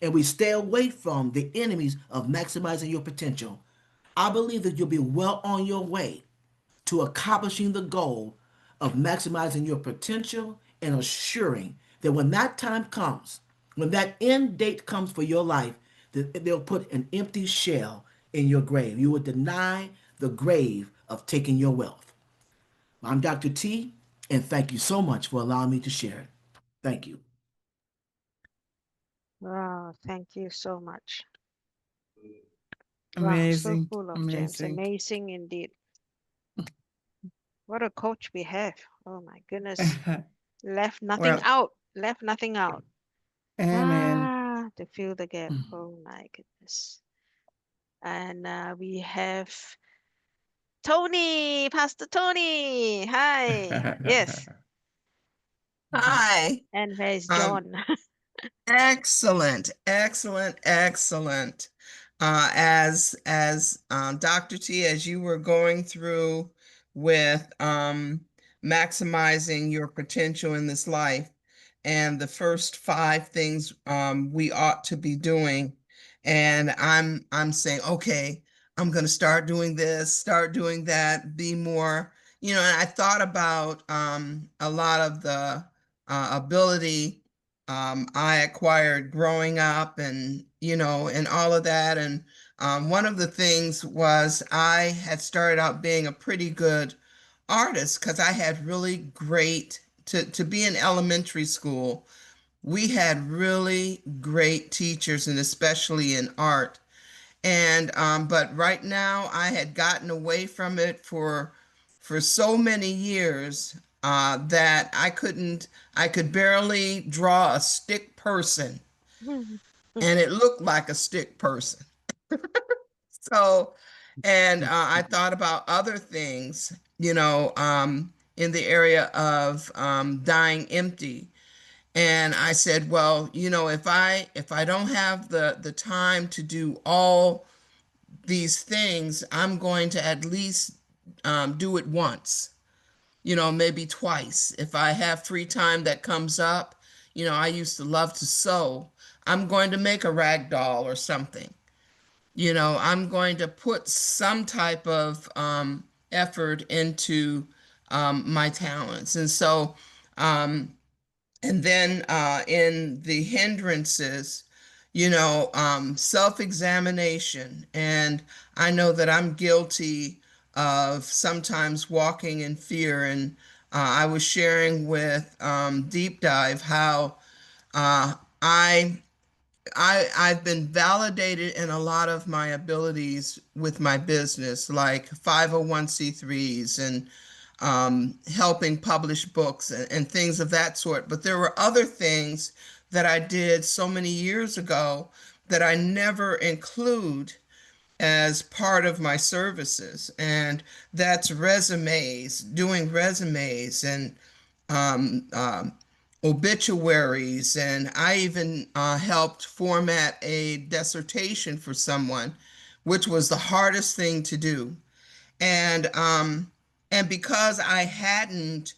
and we stay away from the enemies of maximizing your potential, I believe that you'll be well on your way to accomplishing the goal of maximizing your potential and assuring that when that time comes, when that end date comes for your life, that they'll put an empty shell in your grave. You will deny the grave of taking your wealth. I'm Dr. T, and thank you so much for allowing me to share it. Thank you. Wow, thank you so much. Wow, so Amazing. full of gems. Amazing. Amazing indeed. What a coach we have. Oh my goodness. Left nothing Well, out. Left nothing out. Amen. To fill the gap. Oh my goodness. And we have Tony, Pastor Tony. Hi. Yes. Hi. And where is Um, John? excellent, excellent, excellent. As Dr. T, as you were going through with maximizing your potential in this life, and the first five things we ought to be doing, and I'm saying, okay, I'm going to start doing this, start doing that, be more, and I thought about a lot of the ability I acquired growing up and all of that. And one of the things was I had started out being a pretty good artist because I had really great, to be in elementary school, we had really great teachers, and especially in art. And but right now I had gotten away from it for so many years that I could barely draw a stick person, and it looked like a stick person. So, and I thought about other things, in the area of dying empty. And I said, well, if I don't have the time to do all these things, I'm going to at least do it once, maybe twice. If I have free time that comes up, I used to love to sew. I'm going to make a rag doll or something. I'm going to put some type of effort into my talents. And so, and then in the hindrances, self-examination. And I know that I'm guilty of sometimes walking in fear. And I was sharing with Deep Dive how uh, I I've been validated in a lot of my abilities with my business, like 501(c)(3)s and helping publish books and things of that sort. But there were other things that I did so many years ago that I never include as part of my services. And that's resumes, doing resumes and um, um, obituaries. And I even helped format a dissertation for someone, which was the hardest thing to do. And because I hadn't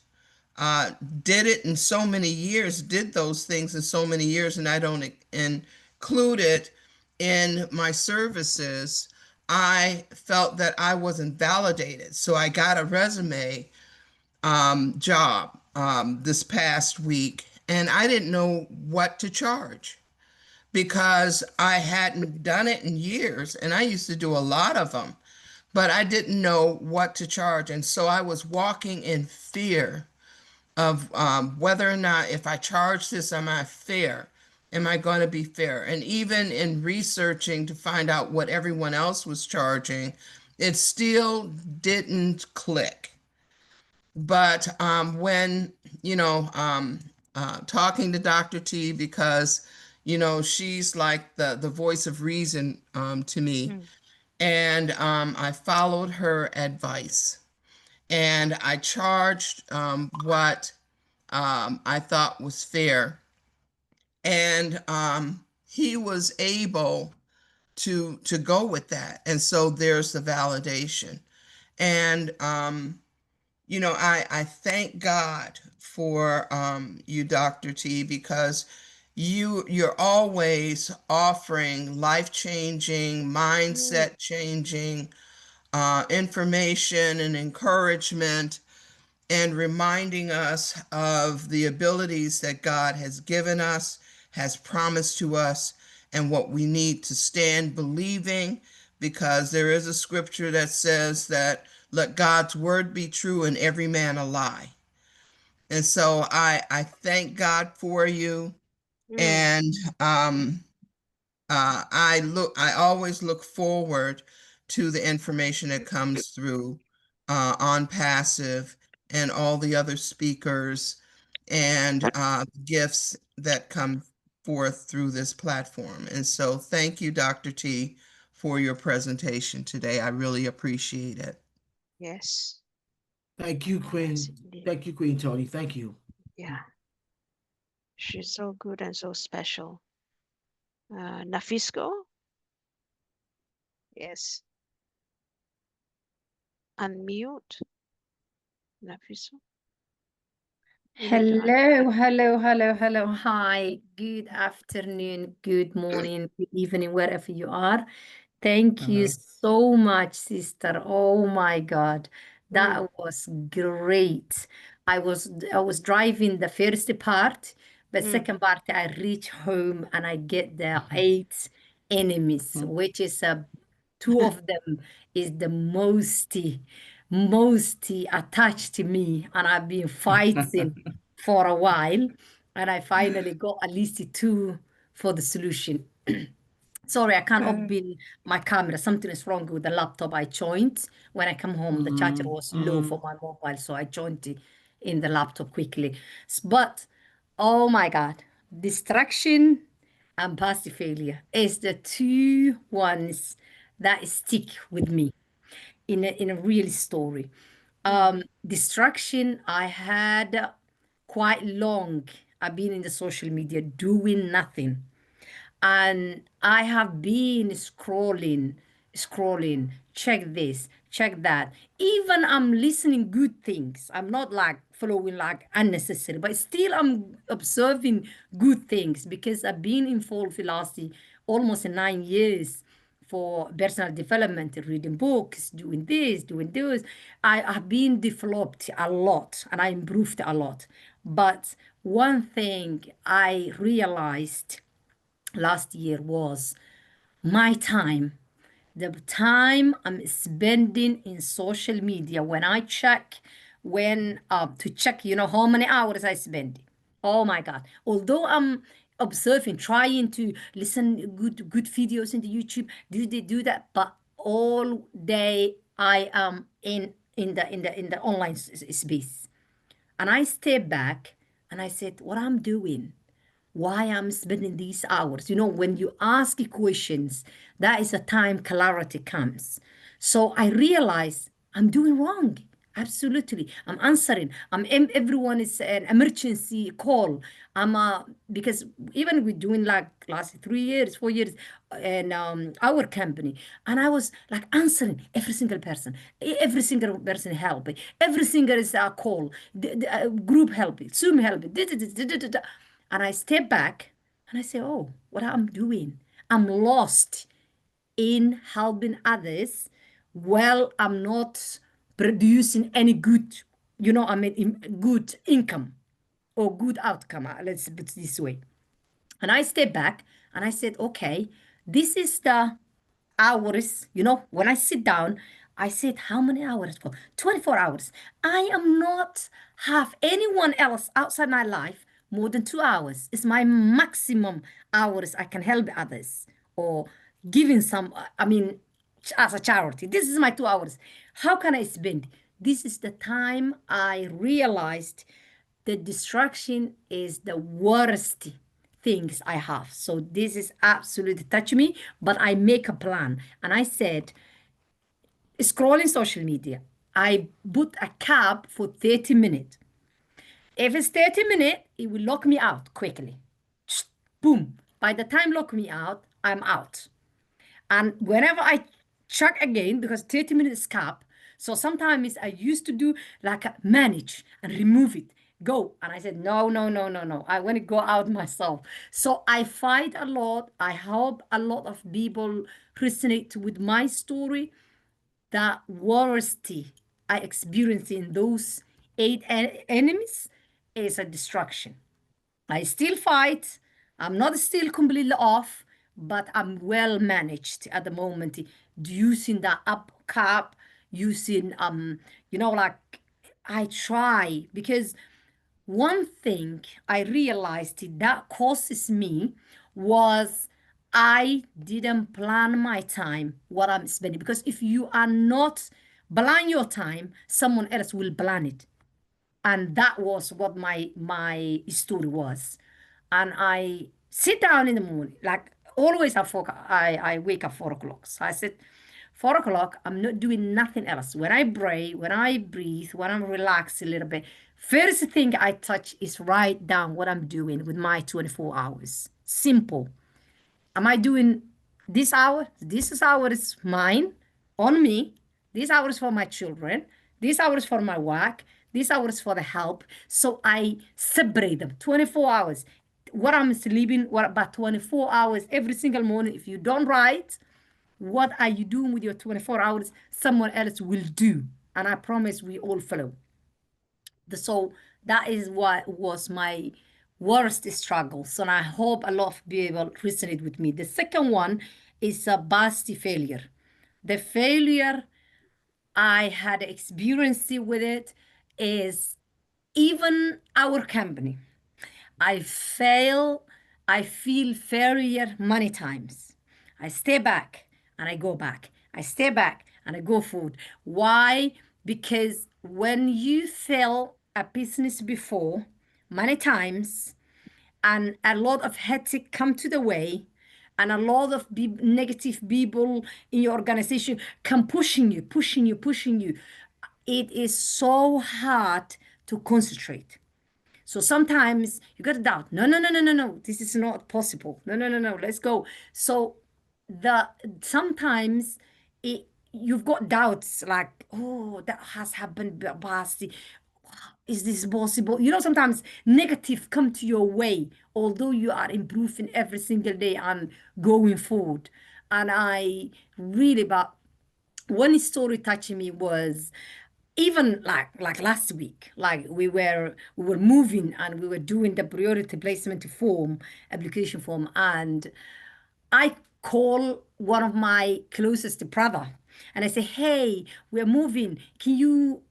uh, did it in so many years, did those things in so many years, and I don't include it in my services, I felt that I wasn't validated. So I got a resume job this past week, and I didn't know what to charge because I hadn't done it in years, and I used to do a lot of them, but I didn't know what to charge. And so I was walking in fear of whether or not, if I charge this, am I fair? Am I going to be fair? And even in researching to find out what everyone else was charging, it still didn't click. But when, talking to Dr. T, because, she's like the voice of reason to me, and I followed her advice, and I charged what I thought was fair. And he was able to go with that. And so there's the validation. And I thank God for you, Dr. T, because you're always offering life-changing, mindset-changing information and encouragement, and reminding us of the abilities that God has given us, has promised to us, and what we need to stand believing, because there is a scripture that says that let God's word be true and every man a lie. And so I thank God for you. And I always look forward to the information that comes through on Passive and all the other speakers. and gifts that come forth through this platform. And so thank you, Dr. T, for your presentation today. I really appreciate it. Yes. Thank you, Yes, Queen. indeed. Thank you, Queen Tony. Thank you. Yeah. She's so good and so special. Nafisco? Yes. Unmute. Nafisco? You need to Hello, hello, hello, hello. Hi, good afternoon, good morning, good evening, wherever you are. Thank you Uh-huh. so much, sister. Oh my God, Mm. that was great. I was driving the first part, but Mm. second part I reach home and I get the 8 enemies, Mhm. which is two of them is the most attached to me, and I've been fighting for a while, and I finally got at least two for the solution. Sorry, I can't open my camera. Something is wrong with the laptop I joined. When I come home, the charger was low for my mobile, so I joined it in the laptop quickly. But oh my God, distraction and passive failure is the two ones that stick with me in a real story. Distraction, I had quite long. I've been in the social media doing nothing. And I have been scrolling, check this, check that. Even I'm listening good things. I'm not like following like unnecessary, but still I'm observing good things because I've been involved for last almost 9 years for personal development, reading books, doing this, doing those. I have been developed a lot and I improved a lot. But one thing I realized last year was my time, the time I'm spending in social media. When I check, when to check, how many hours I spend. Oh my God. Although I'm observing, trying to listen good videos in the YouTube, do that, but all day I am in the online space. And I step back and I said, what I'm doing, why I'm spending these hours. When you ask questions, that is a time clarity comes. So I realize I'm doing wrong. Absolutely. I'm answering. Everyone is an emergency call. Because even we're doing like last 3 years, 4 years in our company, and I was like answering every single person help, every single is a call, group help, Zoom help, and I step back and I say, oh, what I'm doing? I'm lost in helping others. Well, I'm not producing any good, good income or good outcome. Let's put it this way. And I step back and I said, okay, this is the hours. When I sit down, I said, how many hours for? 24 hours. I am not have anyone else outside my life more than 2 hours. It's my maximum hours I can help others or giving some, as a charity. This is my 2 hours. How can I spend? This is the time I realized the distraction is the worst things I have. So this is absolutely touch me, but I make a plan. And I said, scrolling social media, I put a cap for 30 minutes. If it's 30 minutes, it will lock me out quickly. Boom. By the time lock me out, I'm out. And whenever I check again, because 30 minutes cap, so sometimes I used to do like a manage and remove it, go. And I said, no, no, no, no, no. I want to go out myself. So I fight a lot. I hope a lot of people resonate with my story. The worst I experienced in those eight enemies is a distraction. I still fight. I'm not still completely off, but I'm well managed at the moment using the up cap, using like I try because one thing I realized that causes me was I didn't plan my time, what I'm spending. Because if you are not plan your time, someone else will plan it. And that was what my story was. And I sit down in the morning, like always I wake up 4 o'clock. So I said, 4 o'clock, I'm not doing nothing else. When I pray, when I breathe, when I'm relaxed a little bit, first thing I touch is write down what I'm doing with my 24 hours. Simple. Am I doing this hour? This hour is mine, on me. This hour is for my children. This hour is for my work. This hour is for the help. So I separate them. 24 hours. What I'm sleeping, what about 24 hours every single morning. If you don't write, what are you doing with your 24 hours? Someone else will do. And I promise we all follow. So that is what was my worst struggle. So I hope a lot of people resonate with me. The second one is a past failure. The failure I had experience with it is even our company. I fail, I feel failure many times. I stay back and I go back. I stay back and I go forward. Why? Because when you fail a business before many times and a lot of headache come to the way and a lot of negative people in your organization come pushing you, pushing you, it is so hard to concentrate. So sometimes you got to doubt. No, no, no, no, no, no. This is not possible. No, no, no, no. Let's go. So the sometimes you've got doubts like, oh, that has happened past. Is this possible? You know, sometimes negative come to your way, although you are improving every single day and going forward. And I really, but one story touching me was even like last week, like we were moving and we were doing the priority placement form, application form, and I call one of my closest brother and I say, hey, we're moving. Can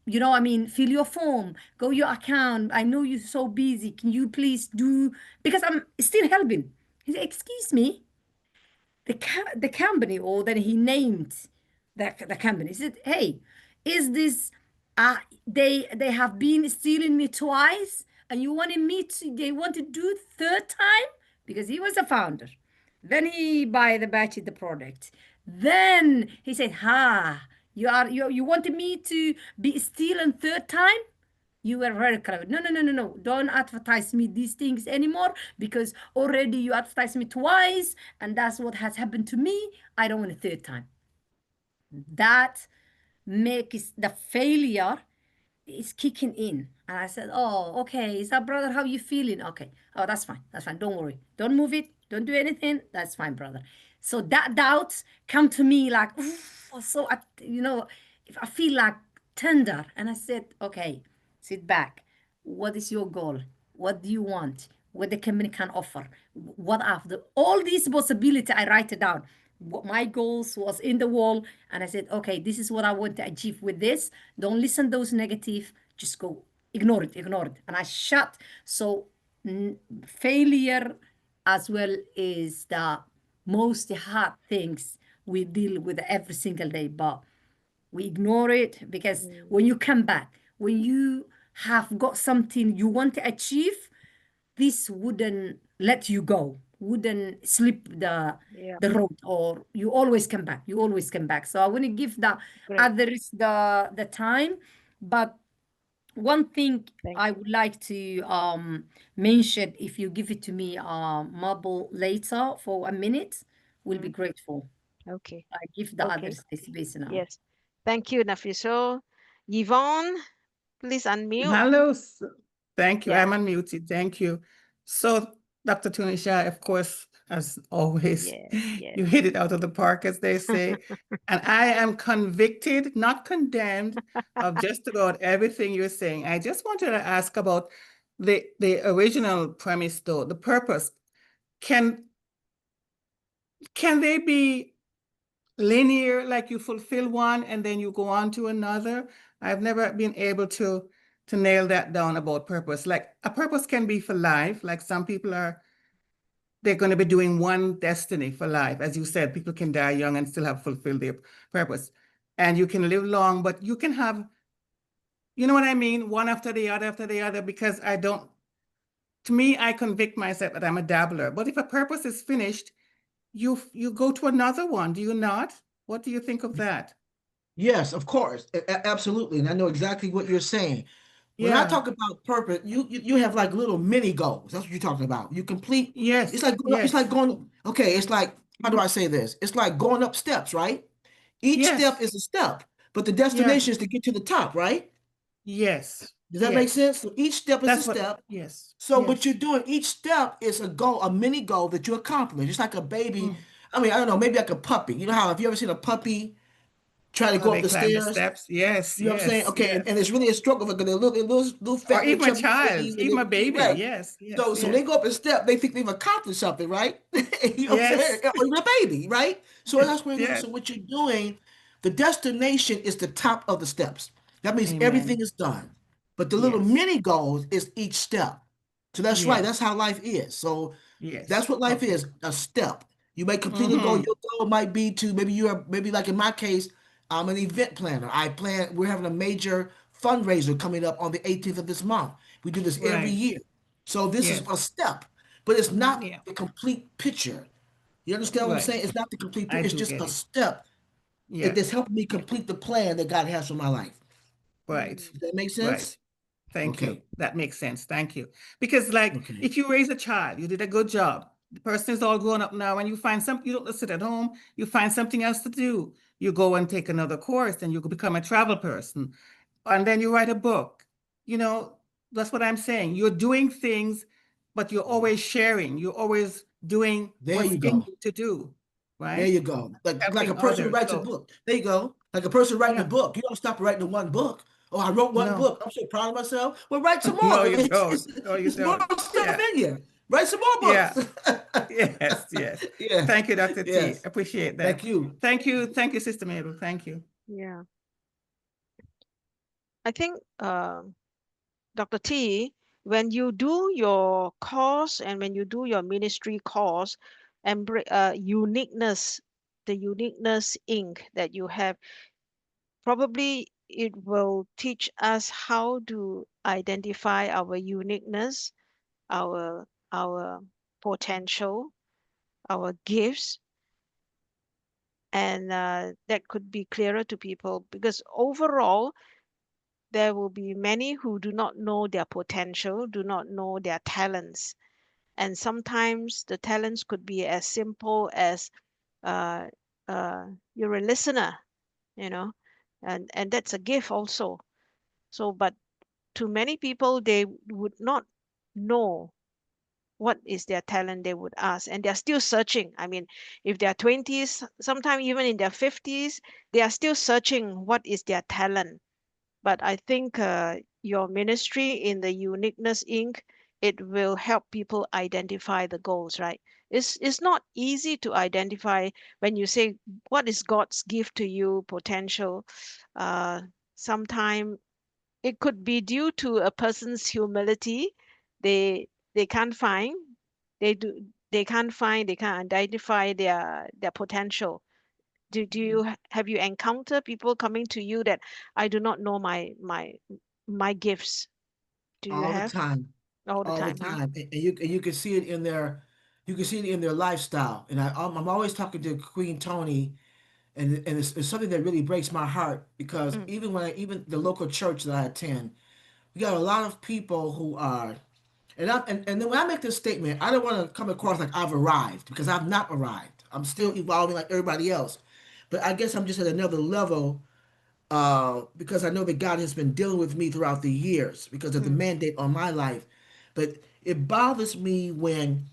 fill your form, go your account. I know you're so busy. Can you please do, because I'm still helping. He said, excuse me, the company, or then he named the company. He said, hey, is this they have been stealing me twice and you wanted me to they want to do third time, because he was a founder. Then he buy the product. Then he said, you wanted me to be stealing third time. You were very clever. No, no, no, no, no. Don't advertise me these things anymore, because already you advertised me twice and that's what has happened to me. I don't want a third time. That makes the failure is kicking in. And I said, oh, okay. Is that, brother, how you feeling? Okay. Oh, that's fine. That's fine. Don't worry. Don't move it. Don't do anything. That's fine, brother. So that doubts come to me like, oof, so, if I feel like tender. And I said, okay, sit back. What is your goal? What do you want? What the company can offer? What are all these possibilities? I write it down. What my goals was in the wall, and I said, okay, this is what I want to achieve with this. Don't listen those negative. Just go ignore it, and I shut. So failure as well is the most hard things we deal with every single day, but we ignore it, because when you come back, when you have got something you want to achieve, this wouldn't let you go, wouldn't slip Yeah, the road, or you always come back. So I want to give the great. others the time. But one thing Thank I you. would like to mention, if you give it to me, Marble, later for a minute, will be grateful. Okay. I give the Okay. others the space now. Yes. Thank you, Nafiso. Yvonne, please unmute. Hello. Thank you. Yeah. I'm unmuted. Thank you. So, Dr. Tunishai, of course, as always, Yes. Yes. you hit it out of the park, as they say. And I am convicted, not condemned, of just about everything you're saying. I just wanted to ask about the original premise, though, the purpose. Can they be linear, like you fulfill one and then you go on to another? I've never been able to nail that down about purpose. Like a purpose can be for life, like some people they're going to be doing one destiny for life. As you said, people can die young and still have fulfilled their purpose. And you can live long, but you can have you know what I mean? One after the other, because I don't, to me, I convict myself that I'm a dabbler. But if a purpose is finished, you go to another one, do you not? What do you think of that? Yes, of course. Absolutely. And I know exactly what you're saying. When I Yeah. talk about purpose, you have like little mini goals. That's what you're talking about. You complete, Yes. it's like Yes. going, okay, it's like, how do Mhm. I say this? It's like going up steps, right? Each step Yes. is a step, but the Yeah. destination is to get to the top, right? Yes. Does that make Yes. sense? So each step is a That's what, step. yes. So what you're Yes. doing, each step is a goal, a mini goal that you accomplish. It's like a baby. Mm. I mean, I don't know, maybe like a puppy. You know how, have you ever seen a puppy try to How go up they the climb the stairs? steps. Yes. You know what I'm saying? Yes. Okay, and Yes. it's really a struggle because they're little Or fat little even a chubby child, babies, and even a they baby. right. Yes. Yes. So when Yes. they go up a step, they think they've accomplished something, right? You know what I'm saying? Yes. Or you're a baby, right? So that's what it is. Yes. So what you're doing, the destination is the top of the steps. That means everything Amen. is done. But the little Yes. mini goals is each step. So that's right. That's Yes. how life is. So that's Yes. what life Okay. is, a step. You may complete a goal. Mm-hmm. Your goal might be to maybe you're maybe like in my case, I'm an event planner. We're having a major fundraiser coming up on the 18th of this month. We do this every Right. year. So this is a Yes. step, but it's not Yeah. the complete picture. You understand what I'm Right. saying? It's not the complete I picture. It's do just get a it. step Yeah. that's helping me complete the plan that God has for my life. Right. Does that make sense? Right. Thank you. Okay. That makes sense. Thank you. Because, like, Okay. if you raise a child, you did a good job. The person is all grown up now, and you find something, you don't just sit at home, you find something else to do. You go and take another course, and you could become a travel person. And then you write a book. You know, that's what I'm saying. You're doing things, but you're always sharing. You're always doing There what's you in go. you to do, There right? you go. Like a Helping person who others. writes a So, book. There you go. Like a person writing a yeah, book. You don't stop writing the one book. Oh, I wrote one no, book. I'm so proud of myself. Well, write some no, more. you don't. No, you It's more don't. stuff Yeah, in you. Write some more yeah. books. Yes, yes. Yeah. Thank you, Dr. T. Yes. Appreciate Thank that. you. Thank you. Thank you, Sister Mabel. Thank you. Yeah. I think Dr. T, when you do your course and when you do your ministry course, and uniqueness, the uniqueness ink that you have, probably it will teach us how to identify our uniqueness, our potential, our gifts, and that could be clearer to people because overall there will be many who do not know their potential, do not know their talents. And sometimes the talents could be as simple as uh, you're a listener, you know, and that's a gift also. So, but to many people, they would not know what is their talent, they would ask, and they're still searching. I mean, if they're 20s, sometime even in their 50s, they are still searching what is their talent. But I think your ministry in the Uniqueness Inc., it will help people identify the goals, right? It's not easy to identify when you say what is God's gift to you, potential. Uh, Sometime it could be due to a person's humility. They can't find, they can't identify their potential. Do you have you encountered people coming to you that I do not know my gifts? Do you All the have time. all the All the time, huh? time. And you can see it in their lifestyle. And I'm always talking to Queen Tony, and it's something that really breaks my heart because Mm, even the local church that I attend, we got a lot of people who are, and then when I make this statement, I don't want to come across like I've arrived because I've not arrived. I'm still mm, evolving like everybody else, but I guess I'm just at another level because I know that God has been dealing with me throughout the years because of the mm, mandate on my life. But it bothers me when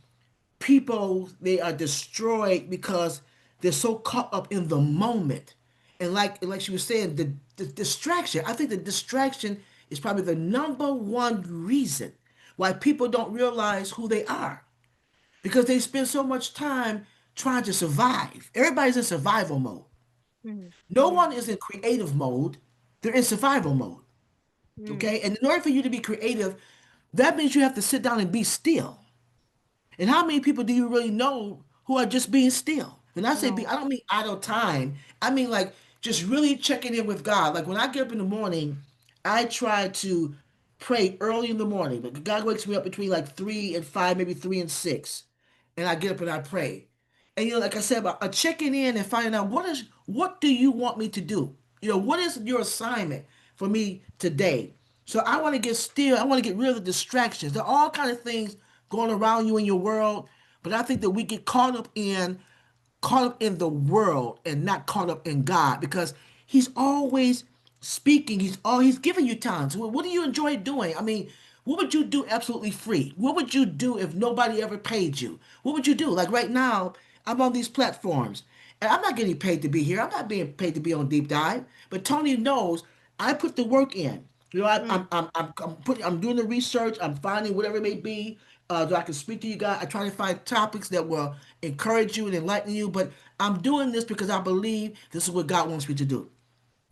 people they are destroyed because they're so caught up in the moment, and like she was saying, the distraction. I think the distraction is probably the number one reason why people don't realize who they are because they spend so much time trying to survive. Everybody's in survival mode. mm, No mm, one is in creative mode. They're in survival mode. mm. Okay, and in order for you to be creative, that means you have to sit down and be still. And how many people do you really know who are just being still? When I say be, No. I don't mean idle time. I mean like just really checking in with God. Like when I get up in the morning, I try to pray early in the morning. But God wakes me up between like 3 and 5, maybe 3 and 6, and I get up and I pray. And like I said, about checking in and finding out what do you want me to do? What is your assignment for me today? So I want to get still. I want to get rid of the distractions. There are all kind of things going around you in your world, but I think that we get caught up in the world and not caught up in God, because he's always speaking. He's giving you talents. What do you enjoy doing? I mean, what would you do absolutely free? What would you do if nobody ever paid you? What would you do? Like right now, I'm on these platforms and I'm not getting paid to be here. I'm not being paid to be on Deep Dive. But Tony knows I put the work in. I'm doing the research. I'm finding whatever it may be that I can speak to you guys. I try to find topics that will encourage you and enlighten you. But I'm doing this because I believe this is what God wants me to do.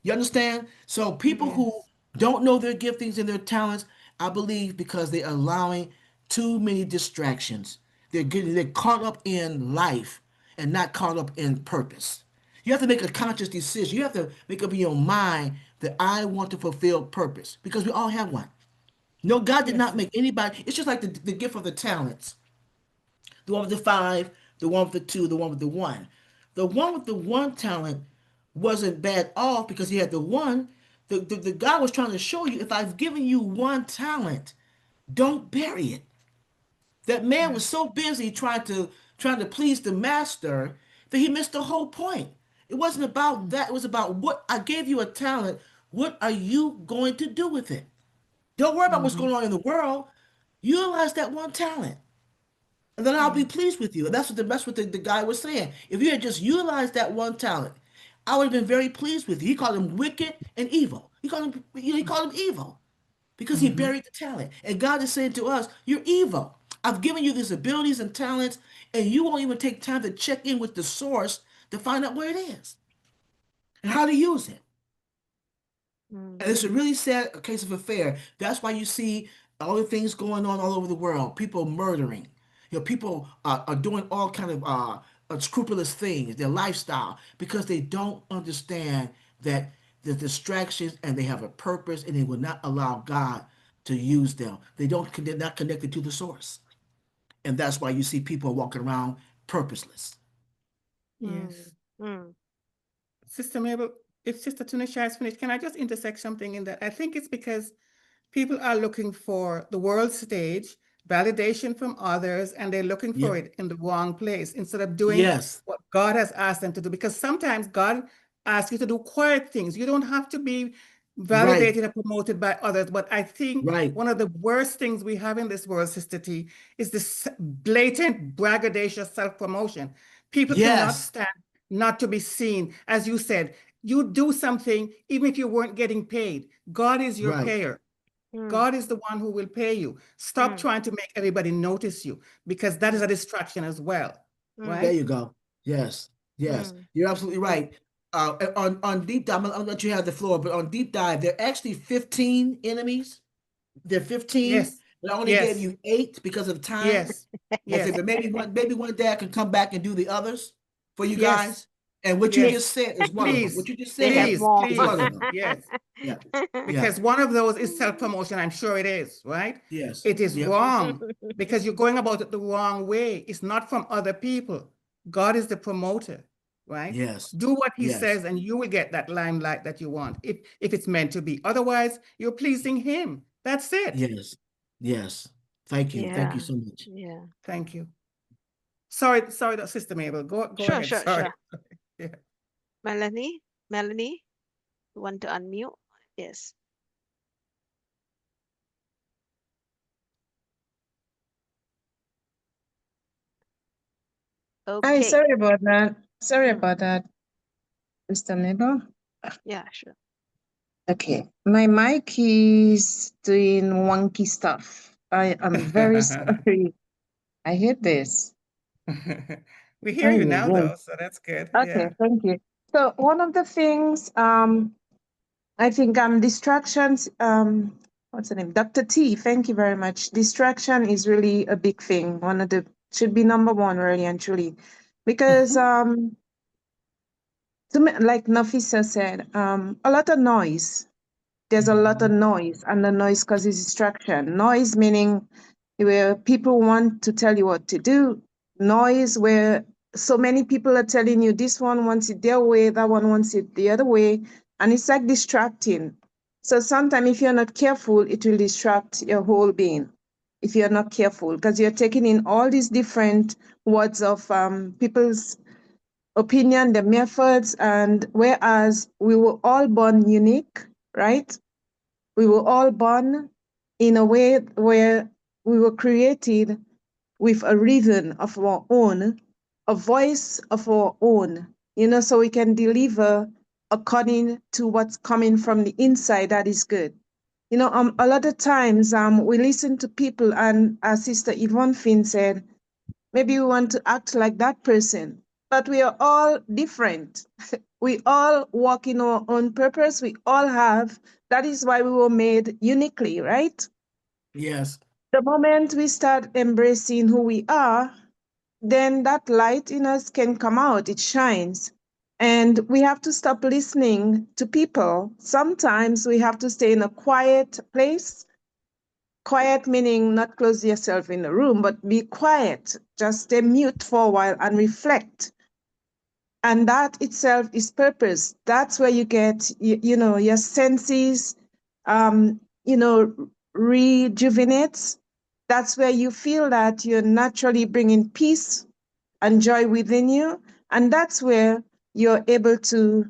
You understand? So people who Yes. don't know their giftings and their talents, I believe because they're allowing too many distractions. They're caught up in life and not caught up in purpose. You have to make a conscious decision. You have to make up in your mind that I want to fulfill purpose, because we all have one. No, God did not Yes. make anybody. It's just like the gift of the talents. The one with the five, the one with the two, the one with the one. The one with the one talent wasn't bad off because he had the one. The God was trying to show you, if I've given you one talent, don't bury it. That man was Yes. so busy trying to please the master that he missed the whole point. It wasn't about that. It was about, what I gave you a talent. What are you going to do with it? Don't worry about what's Mm-hmm. going on in the world. Utilize that one talent, and then I'll be Yes. pleased with you. And that's what the guy was saying. If you had just utilized that one talent, I would have been very pleased with you. He called him wicked and evil. He called him evil because he Mm-hmm. buried the talent. And God is saying to us, you're evil. I've given you these abilities and talents, and you won't even take time to check in with the source to find out where it is and how to use it. And it's a really sad case of affair. That's why you see all the things going on all over the world. People murdering. People are doing all kind of unscrupulous things, their lifestyle, because they don't understand that the distractions, and they have a purpose, and they will not allow God to use them. They're not connected to the source. And that's why you see people walking around purposeless. Yes. mm. Sister Mabel, if Sister Tunishai is finished, can I just intersect something in that? I think it's because people are looking for the world stage, validation from others, and they're looking for Yep. it in the wrong place instead of doing Yes. what God has asked them to do. Because sometimes God asks you to do quiet things. You don't have to be Right. validated and promoted by others. But I think Right. one of the worst things we have in this world, Sister T, is this blatant, braggadocious self-promotion. People cannot Yes. stand not to be seen. As you said, you do something even if you weren't getting paid. God is your Right. payer. Mm, God is the one who will pay you. Stop mm, trying to make everybody notice you, because that is mm, a distraction as well, There mm, right? you go. Yes, yes, mm, you're absolutely right. On deep dive, I'll let you have the floor, but on deep dive, there are actually 15 enemies. There are 15, Yes, but I only gave yes, you 8 because of time. yes, Okay, yes, but maybe one day I can come back and do the others for you yes, guys. And what you yes. just said is one of them. What Please, you just they have said please, more. is one please. of them. Yes. Yeah, yeah, Because one of those is self-promotion. I'm sure it is, right? yes, It is yep, wrong because you're going about it the wrong way. It's not from other people. God is the promoter, right? yes, Do what he yes, says and you will get that limelight that you want, if it's meant to be. Otherwise, you're pleasing him. That's it. yes, yes. Thank you. Thank you Yeah, so much. yeah. Thank you. Sorry, Sister Mabel. Go Sure, ahead. sure, Sorry. sure. Yeah. Melanie, you want to unmute? Yes. Hi, Okay. sorry about that. Sorry Mm, about that, Mr. Mabel. yeah, sure. Okay, my mic is doing wonky stuff. I am very sorry. I hate this. We hear Ay, you ay, now, ay. though, so that's good. Okay, Yeah. thank you. So one of the things, I think distractions, what's the name? Dr. T, thank you very much. Distraction is really a big thing. Should be number one, really and truly. Because like Nafisa said, a lot of noise. there's a lot of noise, and the noise causes distraction. Noise meaning where people want to tell you what to do. Noise where so many people are telling you this one wants it their way, that one wants it the other way, and it's like distracting. So sometimes if you're not careful, it will distract your whole being. If you're not careful, because you're taking in all these different words of people's opinion, the methods, and whereas we were all born unique, right? We were all born in a way where we were created with a rhythm of our own, a voice of our own, so we can deliver according to what's coming from the inside that is good. A lot of times we listen to people, and as Sister Yvonne Finn said, maybe we want to act like that person, but we are all different. We all walk in our own purpose. We all have. That is why we were made uniquely, right? Yes. The moment we start embracing who we are, then that light in us can come out. It shines. And we have to stop listening to people. Sometimes we have to stay in a quiet place. Quiet meaning not close yourself in a room, but be quiet. Just stay mute for a while and reflect. And that itself is purpose. That's where you get, your senses, rejuvenates. That's where you feel that you're naturally bringing peace and joy within you. And that's where you're able to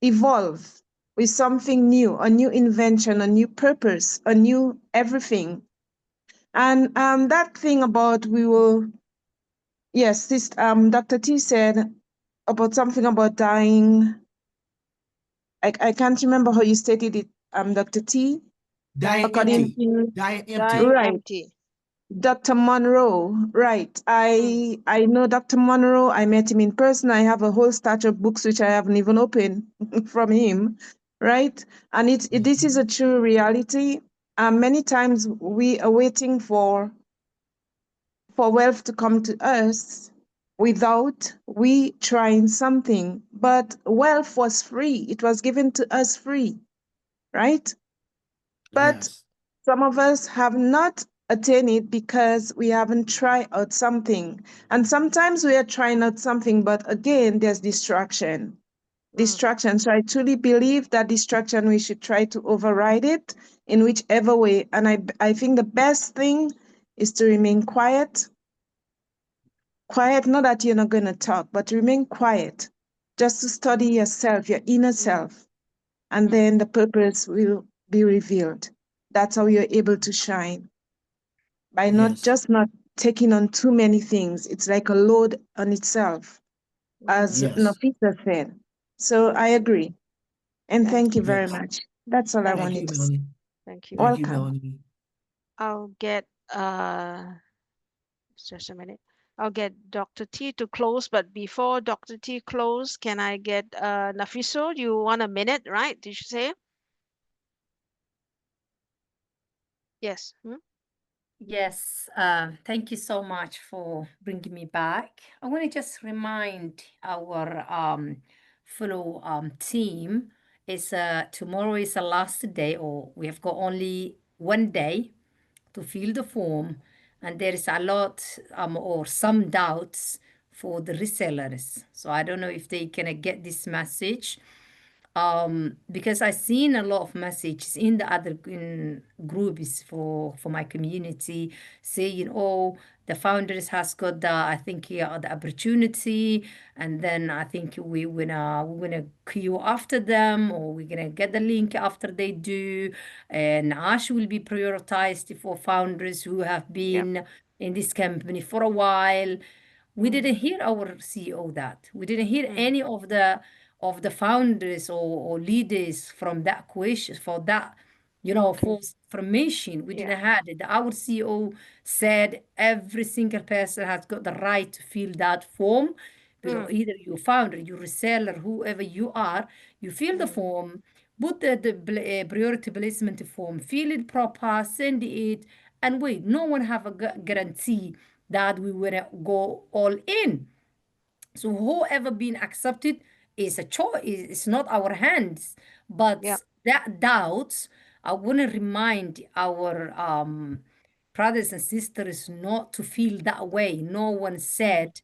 evolve with something new, a new invention, a new purpose, a new everything. And that thing about yes, this Dr. T said about something about dying. I can't remember how you stated it, Dr. T. Dying According empty. to Dying empty. Dying right, empty. Dr. Monroe. Right. I know Dr. Monroe. I met him in person. I have a whole stack of books which I haven't even opened from him. Right. And this is a true reality. Many times we are waiting for wealth to come to us without we trying something. But wealth was free. It was given to us free, right? But Yes. some of us have not attained it because we haven't tried out something. And sometimes we are trying out something, but again, there's distraction. Distraction. So I truly believe that distraction, we should try to override it in whichever way. And I think the best thing is to remain quiet. Quiet, not that you're not going to talk, but remain quiet, just to study yourself, your inner self, and then the purpose will be revealed. That's how you're able to shine, by Yes. not taking on too many things. It's like a load on itself, as Yes. Nafisa said. So I agree. And thank you very Yes. much. That's all I Thank Thank wanted you, to say. Melanie. Thank you. Thank you, Welcome. Melanie. I'll get just a minute. I'll get Dr. T to close, but before Dr. T close, can I get Nafiso? You want a minute, right? Did you say? Yes. Yes, thank you so much for bringing me back. I want to just remind our fellow team is tomorrow is the last day, or we have got only one day to fill the form, and there is a lot or some doubts for the resellers. So I don't know if they can get this message, because I seen a lot of messages in the other groups for my community saying, oh, the founders has got the, I think, yeah, the opportunity, and then I think we're gonna queue after them, or we're gonna get the link after they do, and Ash will be prioritized for founders who have been in this company for a while. We didn't hear our CEO that. We didn't hear any of the founders or leaders from that question for that, false information. We didn't have it. Our CEO said every single person has got the right to fill that form. Either you founder, you reseller, whoever you are, you fill the form, put the priority placement form, fill it proper, send it, and wait. No one have a guarantee that we will go all in. So whoever been accepted is a choice. It's not our hands, but Yeah. that doubts, I want to remind our brothers and sisters not to feel that way. No one said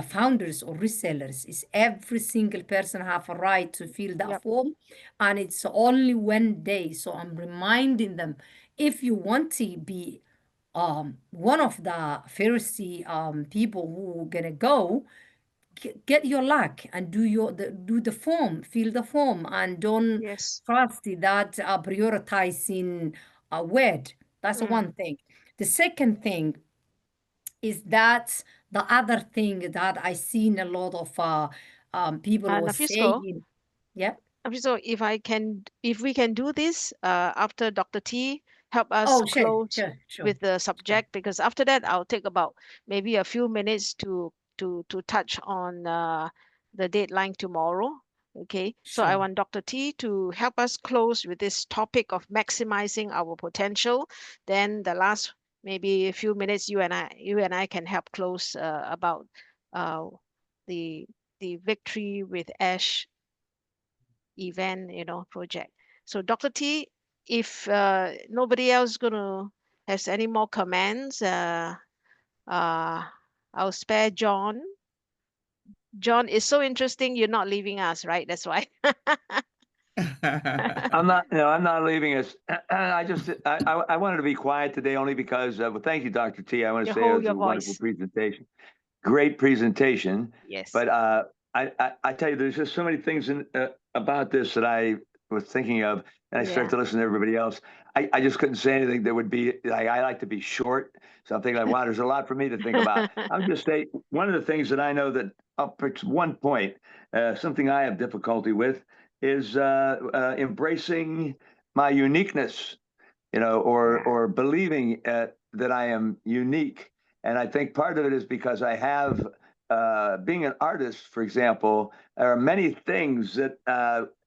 founders or resellers. Is every single person have a right to fill that Yep. form, and it's only 1 day. So I'm reminding them, if you want to be one of the Pharisee people who gonna go, get your luck and do the form, fill the form, and don't Yes. trust that prioritizing a word. That's the one thing. The second thing is that the other thing that I seen a lot of people was Nafisco, saying, yeah. So if we can do this after Dr. T help us Oh, sure, close sure, sure, with the sure, subject, because after that I'll take about maybe a few minutes to touch on the deadline tomorrow. Okay, so I sure. want Dr. T to help us close with this topic of maximizing our potential. Then the last maybe a few minutes, you and I can help close about uh, the victory with Ash event, project. So Dr. T, if nobody else gonna has any more comments, uh, I'll spare John. John is so interesting. You're not leaving us, right? That's why. I'm not leaving us. I wanted to be quiet today only because, well, thank you, Dr. T. I want to You say it hold was your a wonderful voice. presentation. Great presentation. Yes. But I tell you, there's just so many things about this that I was thinking of, and I started Yeah. to listen to everybody else. I just couldn't say anything that would be like, I like to be short. So I'm thinking like, wow, there's a lot for me to think about. I'm just saying, one of the things that I know that up at one point, something I have difficulty with is embracing my uniqueness, Yeah. or believing that I am unique. And I think part of it is because I have, being an artist, for example, there are many things that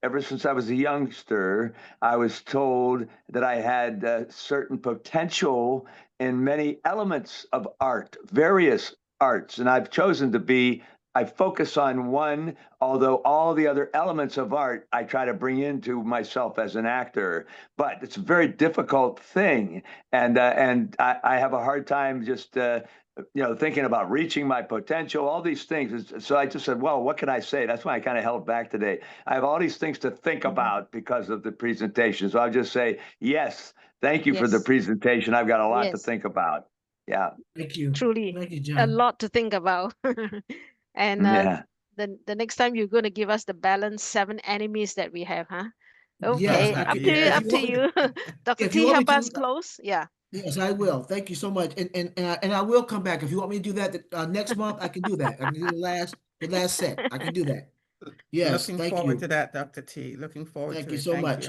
ever since I was a youngster, I was told that I had certain potential in many elements of art, various arts. And I've chosen to be, I focus on one, although all the other elements of art I try to bring into myself as an actor. But it's a very difficult thing. And I have a hard time just thinking about reaching my potential, all these things. So I just said, well, what can I say? That's why I kind of held back today. I have all these things to think about because of the presentation. So I'll just say, yes, thank you for the Yes. presentation. I've got a lot to Yes. think about. Yeah. Thank you. Truly, Thank you, a John. lot to think about. And Yeah. the next time you're going to give us the balance 7 enemies that we have, huh? Yes, Okay, I up can. to you, If up you to want me to, you. Dr. if you T, want me help us to, close. Yeah. yes, I will. Thank you so much. And I will come back. If you want me to do that next month, I can do that. I can do the last set. I can do that. Yes, Looking thank forward you. to that, Dr. T. Looking forward Thank to you it. so Thank much.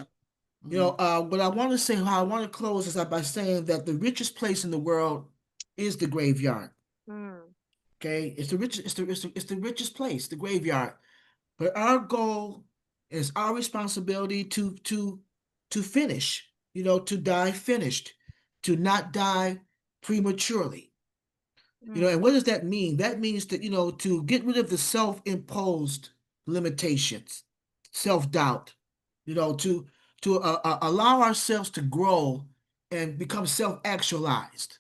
you. What I want to say, how I want to close is by saying that the richest place in the world is the graveyard. Mm, Okay, it's the richest, it's the richest place, the graveyard. But our goal is our responsibility to finish, to die finished, to not die prematurely. And mm, what does that mean? That means that, to get rid of the self-imposed limitations, self-doubt, to allow ourselves to grow and become self-actualized.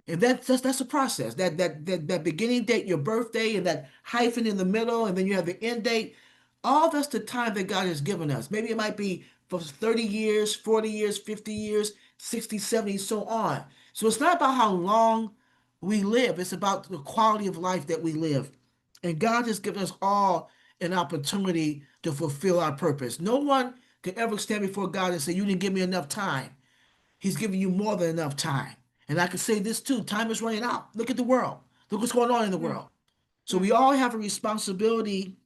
And that's a process. That beginning date, your birthday, and that hyphen in the middle, and then you have the end date. All that's the time that God has given us. Maybe it might be for 30 years, 40 years, 50 years, 60, 70, so on. So it's not about how long we live, it's about the quality of life that we live. And God has given us all an opportunity to fulfill our purpose. No one can ever stand before God and say, "You didn't give me enough time." He's giving you more than enough time. And I can say this too, time is running out. Look at the world. Look what's going on in the mm, world. So we mm, all have a responsibility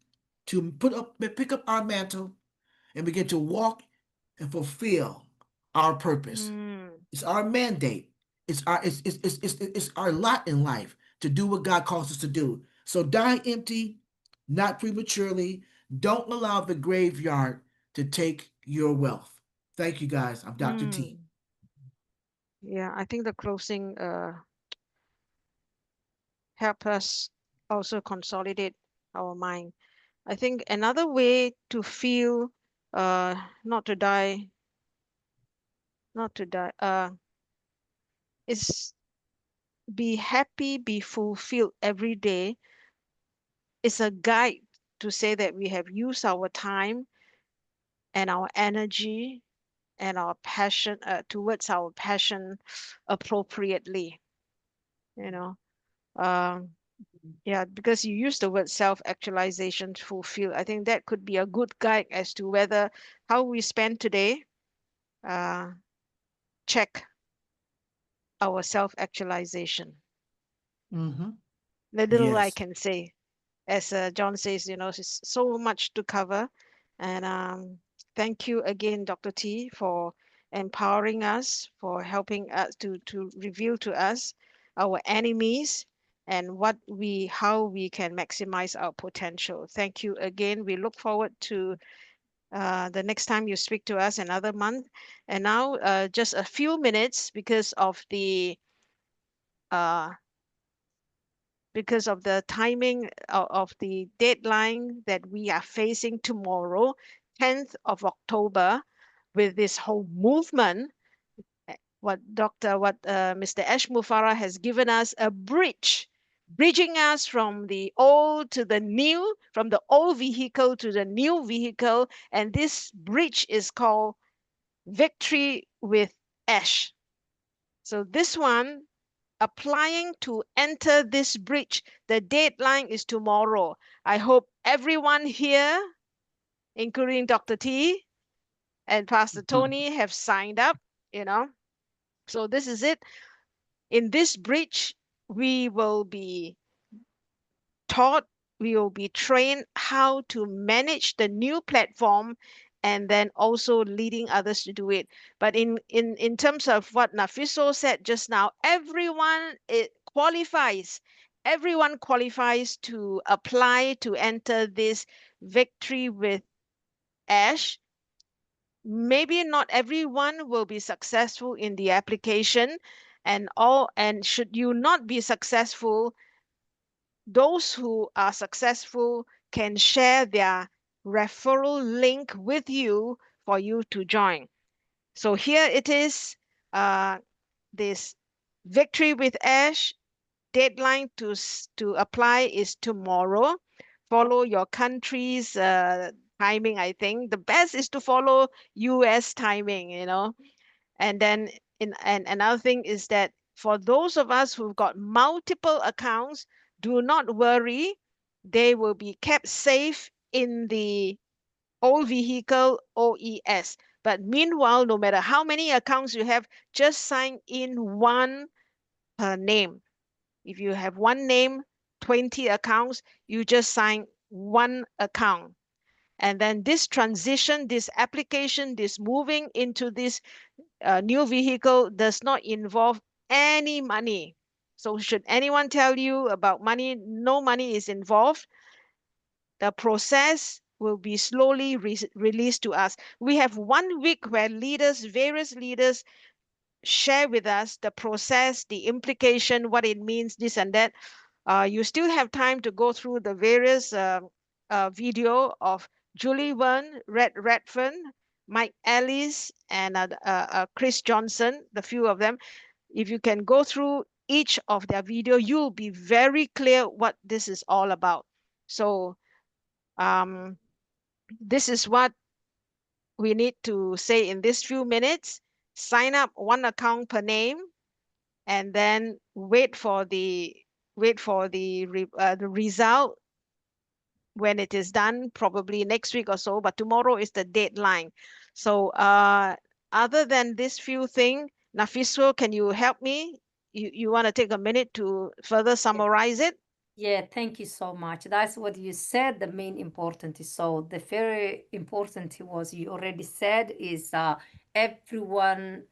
to pick up our mantle and begin to walk and fulfill our purpose. mm, It's our mandate. It's our lot in life to do what God calls us to do. So die empty, not prematurely. Don't allow the graveyard to take your wealth. Thank you guys. I'm Dr. T. mm. Yeah, I think the closing help us also consolidate our mind. I think another way to feel not to die, is be happy, be fulfilled every day. It's a guide to say that we have used our time and our energy and our passion towards our passion appropriately, you know. Um, yeah, because you use the word self-actualization to fulfill. I think that could be a good guide as to whether how we spend today, uh, check our self-actualization. Mm-hmm. The little I Yes. can say, as John says, it's so much to cover. And thank you again, Dr. T, for empowering us, for helping us to reveal to us our enemies and how we can maximize our potential. Thank you again. We look forward to the next time you speak to us another month. And now, just a few minutes uh, because of the timing of the deadline that we are facing tomorrow, 10th of October, with this whole movement, what Mr. Ash Mufarah has given us a bridging us from the old to the new, from the old vehicle to the new vehicle, and this bridge is called Victory with Ash. So this one, applying to enter this bridge, the deadline is tomorrow. I hope everyone here, including Dr. T and Pastor Tony, have signed up, you know. So this is it. In this bridge, we will be taught, we will be trained how to manage the new platform and then also leading others to do it. But in terms of what Nafiso said just now, everyone qualifies to apply to enter this Victory with Ash. Maybe not everyone will be successful in the application, and should you not be successful, those who are successful can share their referral link with you for you to join. So here it is, this Victory with Ash deadline to apply is tomorrow. Follow your country's timing, I think. The best is to follow US timing. And then and another thing is that for those of us who've got multiple accounts, do not worry. They will be kept safe in the old vehicle OES. But meanwhile, no matter how many accounts you have, just sign in one per name. If you have one name, 20 accounts, you just sign one account. And then this transition, this application, this moving into this new vehicle does not involve any money. So should anyone tell you about money, no money is involved. The process will be slowly released to us. We have 1 week where various leaders share with us the process, the implication, what it means, this and that. You still have time to go through the various video of Julie Wen, Redfern, Mike Ellis, and Chris Johnson, the few of them. If you can go through each of their video, you'll be very clear what this is all about. So this is what we need to say in these few minutes. Sign up one account per name, and then wait for the result when it is done, probably next week or so, but tomorrow is the deadline. So other than this few things, Nafiso, can you help me? You want to take a minute to further summarize it? Yeah, thank you so much. That's what you said. The main important is so the very important was you already said is everyone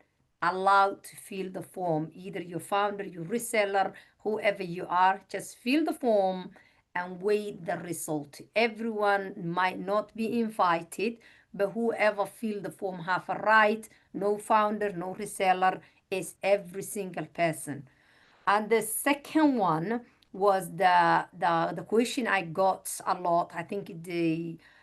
allowed to fill the form, either your founder, your reseller, whoever you are, just fill the form and wait the result. Everyone might not be invited, but whoever fill the form have a right. No founder, no reseller, is every single person. And the second one was the question I got a lot. I think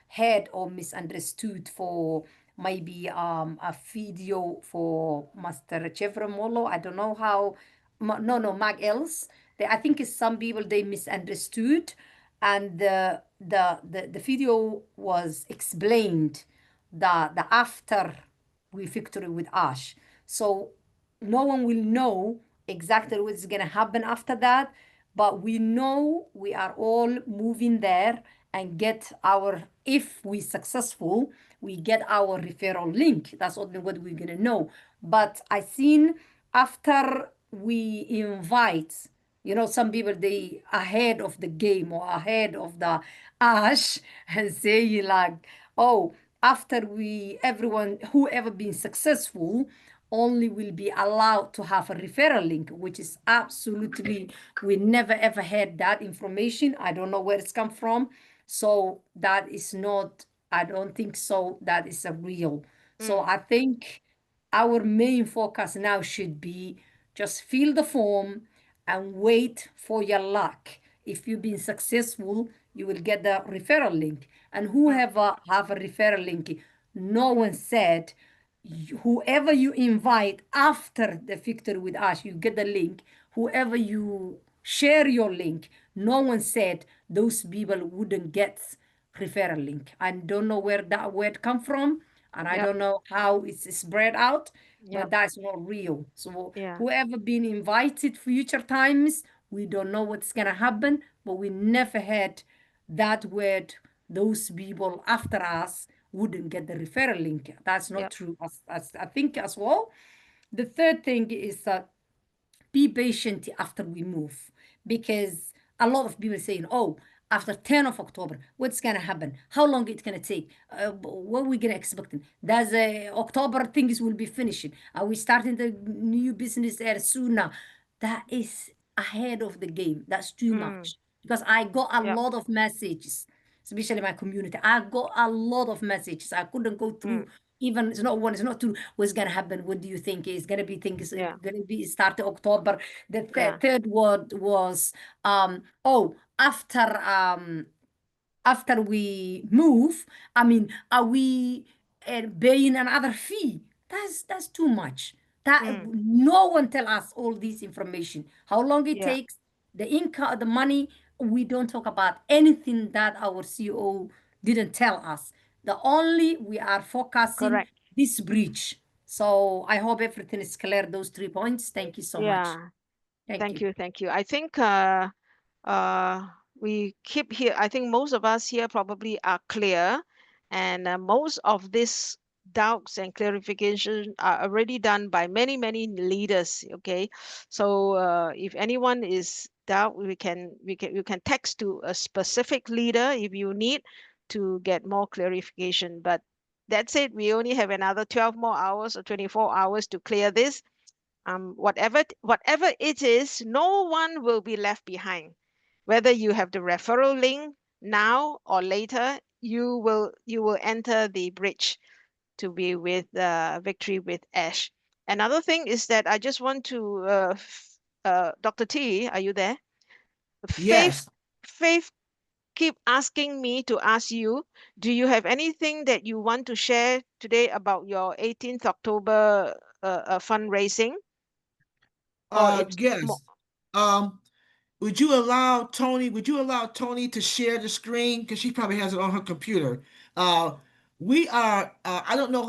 heard or misunderstood for maybe a video for Master Chevromolo. I don't know how. No, Mag Els. I think it's some people they misunderstood, and the video was explained the after we victory with Ash. So no one will know exactly what's gonna happen after that, but we know we are all moving there and get our, if we successful, we get our referral link. That's only what we're gonna know. But I seen after we invite, some people they ahead of the game or ahead of the Ash and say like, oh, after we everyone whoever been successful only will be allowed to have a referral link, which is absolutely, we never ever had that information. I don't know where it's come from. So that is not, I don't think so. That is a real. So I think our main focus now should be just fill the form and wait for your luck. If you've been successful, you will get the referral link. And whoever have a referral link, no one said whoever you invite after the victory with us, you get the link. Whoever you share your link, no one said those people wouldn't get referral link. I don't know where that word come from, and I Yep. don't know how it's spread out, but Yep. that's not real. So Yeah. whoever been invited future times, we don't know what's gonna happen, but we never had that word. Those people after us wouldn't get the referral link. That's not Yep. true. As I think as well. The third thing is that be patient after we move, because a lot of people saying, oh, after 10 of October, what's gonna happen? How long it's gonna take? What are we gonna expecting? Does October things will be finishing? Are we starting the new business there sooner? That is ahead of the game. That's too much, because I got a Yep. lot of messages, especially my community. I got a lot of messages. I couldn't go through, even it's not one, it's not two. What's gonna happen? What do you think is gonna be things Yeah. gonna be start October? The Yeah. third word was oh, after we move, I mean, are we paying another fee? That's too much. That no one tell us all this information. How long it Yeah. takes, the income, the money. We don't talk about anything that our CEO didn't tell us. The only we are focusing Correct. this breach. So I hope everything is clear. Those 3 points. Thank you so much. Yeah. Thank Thank you. you. Thank you. I think we keep here. I think most of us here probably are clear, and most of these doubts and clarification are already done by many, many leaders. Okay, so if anyone is doubt, you can text to a specific leader if you need to get more clarification. But that's it. We only have another 12 more hours or 24 hours to clear this. Whatever it is, no one will be left behind. Whether you have the referral link now or later, you will enter the bridge to be with victory with Ash. Another thing is that I just want to Dr. T, are you there? Faith Yes. Faith keep asking me to ask you, do you have anything that you want to share today about your 18th October fundraising? Or it's more. Yes. Um, would you allow Tony to share the screen? Because she probably has it on her computer. Uh, we are, I don't know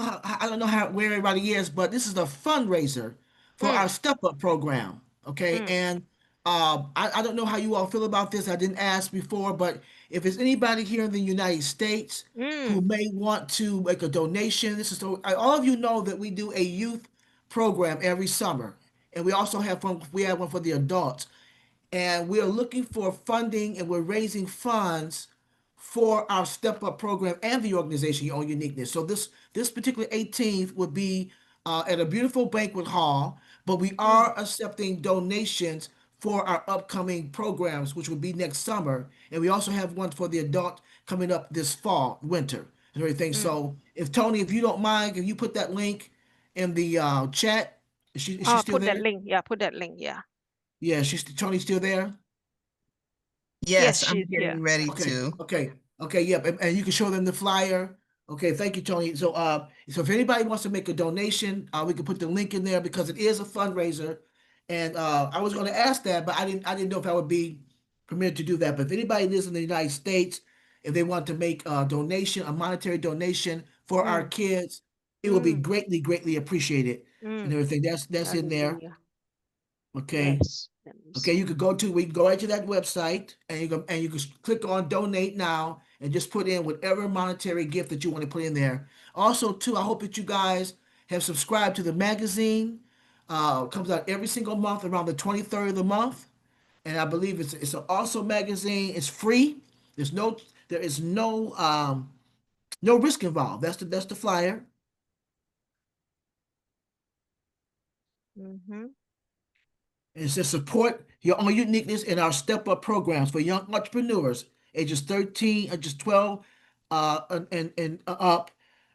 where everybody is, but this is a fundraiser for our Mm, Step Up program. Okay. mm, And I don't know how you all feel about this. I didn't ask before, but if there's anybody here in the United States who mm, may want to make a donation, this is so all of you know that we do a youth program every summer. And we have one for the adults, and we're looking for funding, and we're raising funds for our Step Up program and the organization Your Own Uniqueness. So this particular 18th would be at a beautiful banquet hall, but we mm, are accepting donations for our upcoming programs, which will be next summer, and we also have one for the adult coming up this fall, winter, and everything. mm. So if Tony, if you don't mind, if you put that link in the chat, is she still Put that there? link. Yeah, put that link. Yeah. Yeah, she's Tony's still there. Yes, Yes, I'm she's here. getting ready Okay, to. okay. Okay, yep, and you can show them the flyer. Okay, thank you, Tony. So if anybody wants to make a donation, we can put the link in there because it is a fundraiser. And I was going to ask that, but I didn't know if I would be permitted to do that. But if anybody lives in the United States, if they want to make a donation, a monetary donation for our kids, it will be Mm. greatly, greatly appreciated and Mm. everything. That's in there. Hallelujah. Okay. Yes. Let me Okay, see. we can go right to that website and you can click on donate now and just put in whatever monetary gift that you want to put in there. Also, too, I hope that you guys have subscribed to the magazine. It comes out every single month around the 23rd of the month. And I believe it's an awesome magazine. It's free. There is no risk involved. That's the flyer. Mm-hmm. It's to support your own uniqueness in our Step Up programs for young entrepreneurs ages 13 or just 12 and up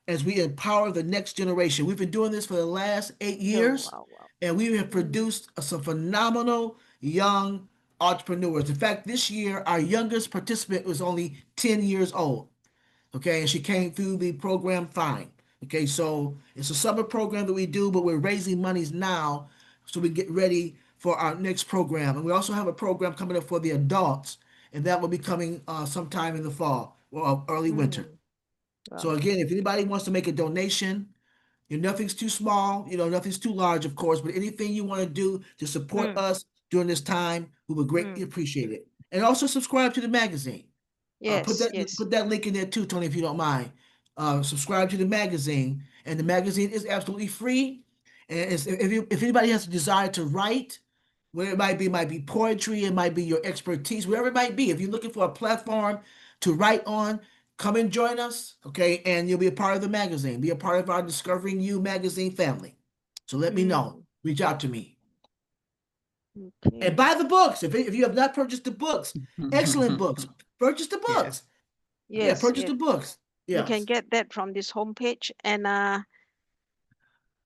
as we empower the next generation. We've been doing this for the last 8 Oh, years wow, wow. and we have Mm. produced some phenomenal young entrepreneurs. In fact, this year, our youngest participant was only 10 years old. Okay, and she came through the program fine. Okay, so it's a summer program that we do, but we're raising monies now so we get ready for our next program. And we also have a program coming up for the adults, and that will be coming sometime in the fall or early winter. Mm. So Wow. again, if anybody wants to make a donation, nothing's too small, nothing's too large, of course, but anything you want to do to support Mm. us during this time, we would greatly Mm. appreciate it. And also subscribe to the magazine. Put Yes, that yes. put that link in there too, Tony, if you don't mind. Subscribe to the magazine, and the magazine is absolutely free. And if anybody has a desire to write, whatever it might be poetry, it might be your expertise, whatever it might be. If you're looking for a platform to write on, come and join us, okay? And you'll be a part of the magazine, be a part of our Discovering You magazine family. So let me know. Mm. Reach out to me. And Okay. buy the books. If you have not purchased the books, excellent books. Purchase the Yeah. books. Yeah, Yes, purchase yes. the books. You can Yes. get that from this homepage. And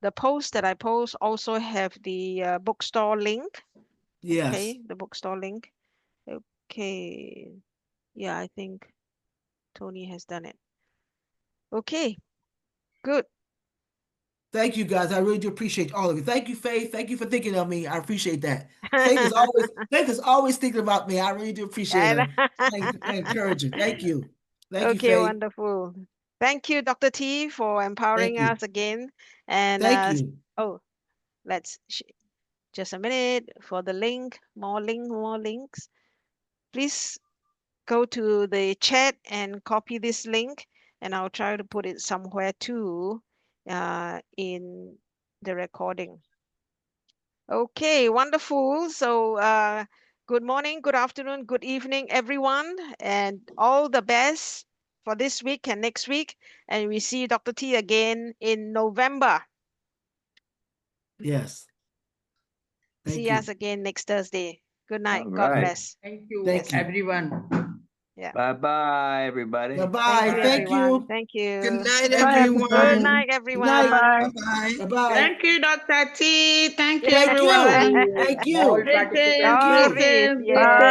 the post that I post also have the bookstore link. Yes. Okay, the bookstore link. Okay. Yeah, I think Tony has done it. Okay, good. Thank you guys. I really do appreciate all of you. Thank you, Faith. Thank you for thinking of me. I appreciate that. Faith is always thinking about me. I really do appreciate And her. I encourage her. Thank you. Thank you, okay, Faith. wonderful. Thank you, Dr. T, for Thank empowering you. us again. And Thank you. oh, let's just a minute for the link. More links. Please go to the chat and copy this link, and I'll try to put it somewhere too in the recording. Okay, wonderful. So, good morning, good afternoon, good evening, everyone, and all the best for this week and next week. And we see Dr. T again in November. Yes. Thank See us you. again next Thursday. Good night. All God right. bless. Thank you, Thank you. everyone. Yeah. Bye-bye, everybody. Thank Bye-bye. you, Thank everyone. you. Thank Good you. night, Thank you, Good everyone. everybody. night, Good night. everyone. Bye-bye. Bye-bye. Thank you, Dr. T. Thank you, Thank you. everyone. Thank All you. participants Thank you. Doris, present. yes.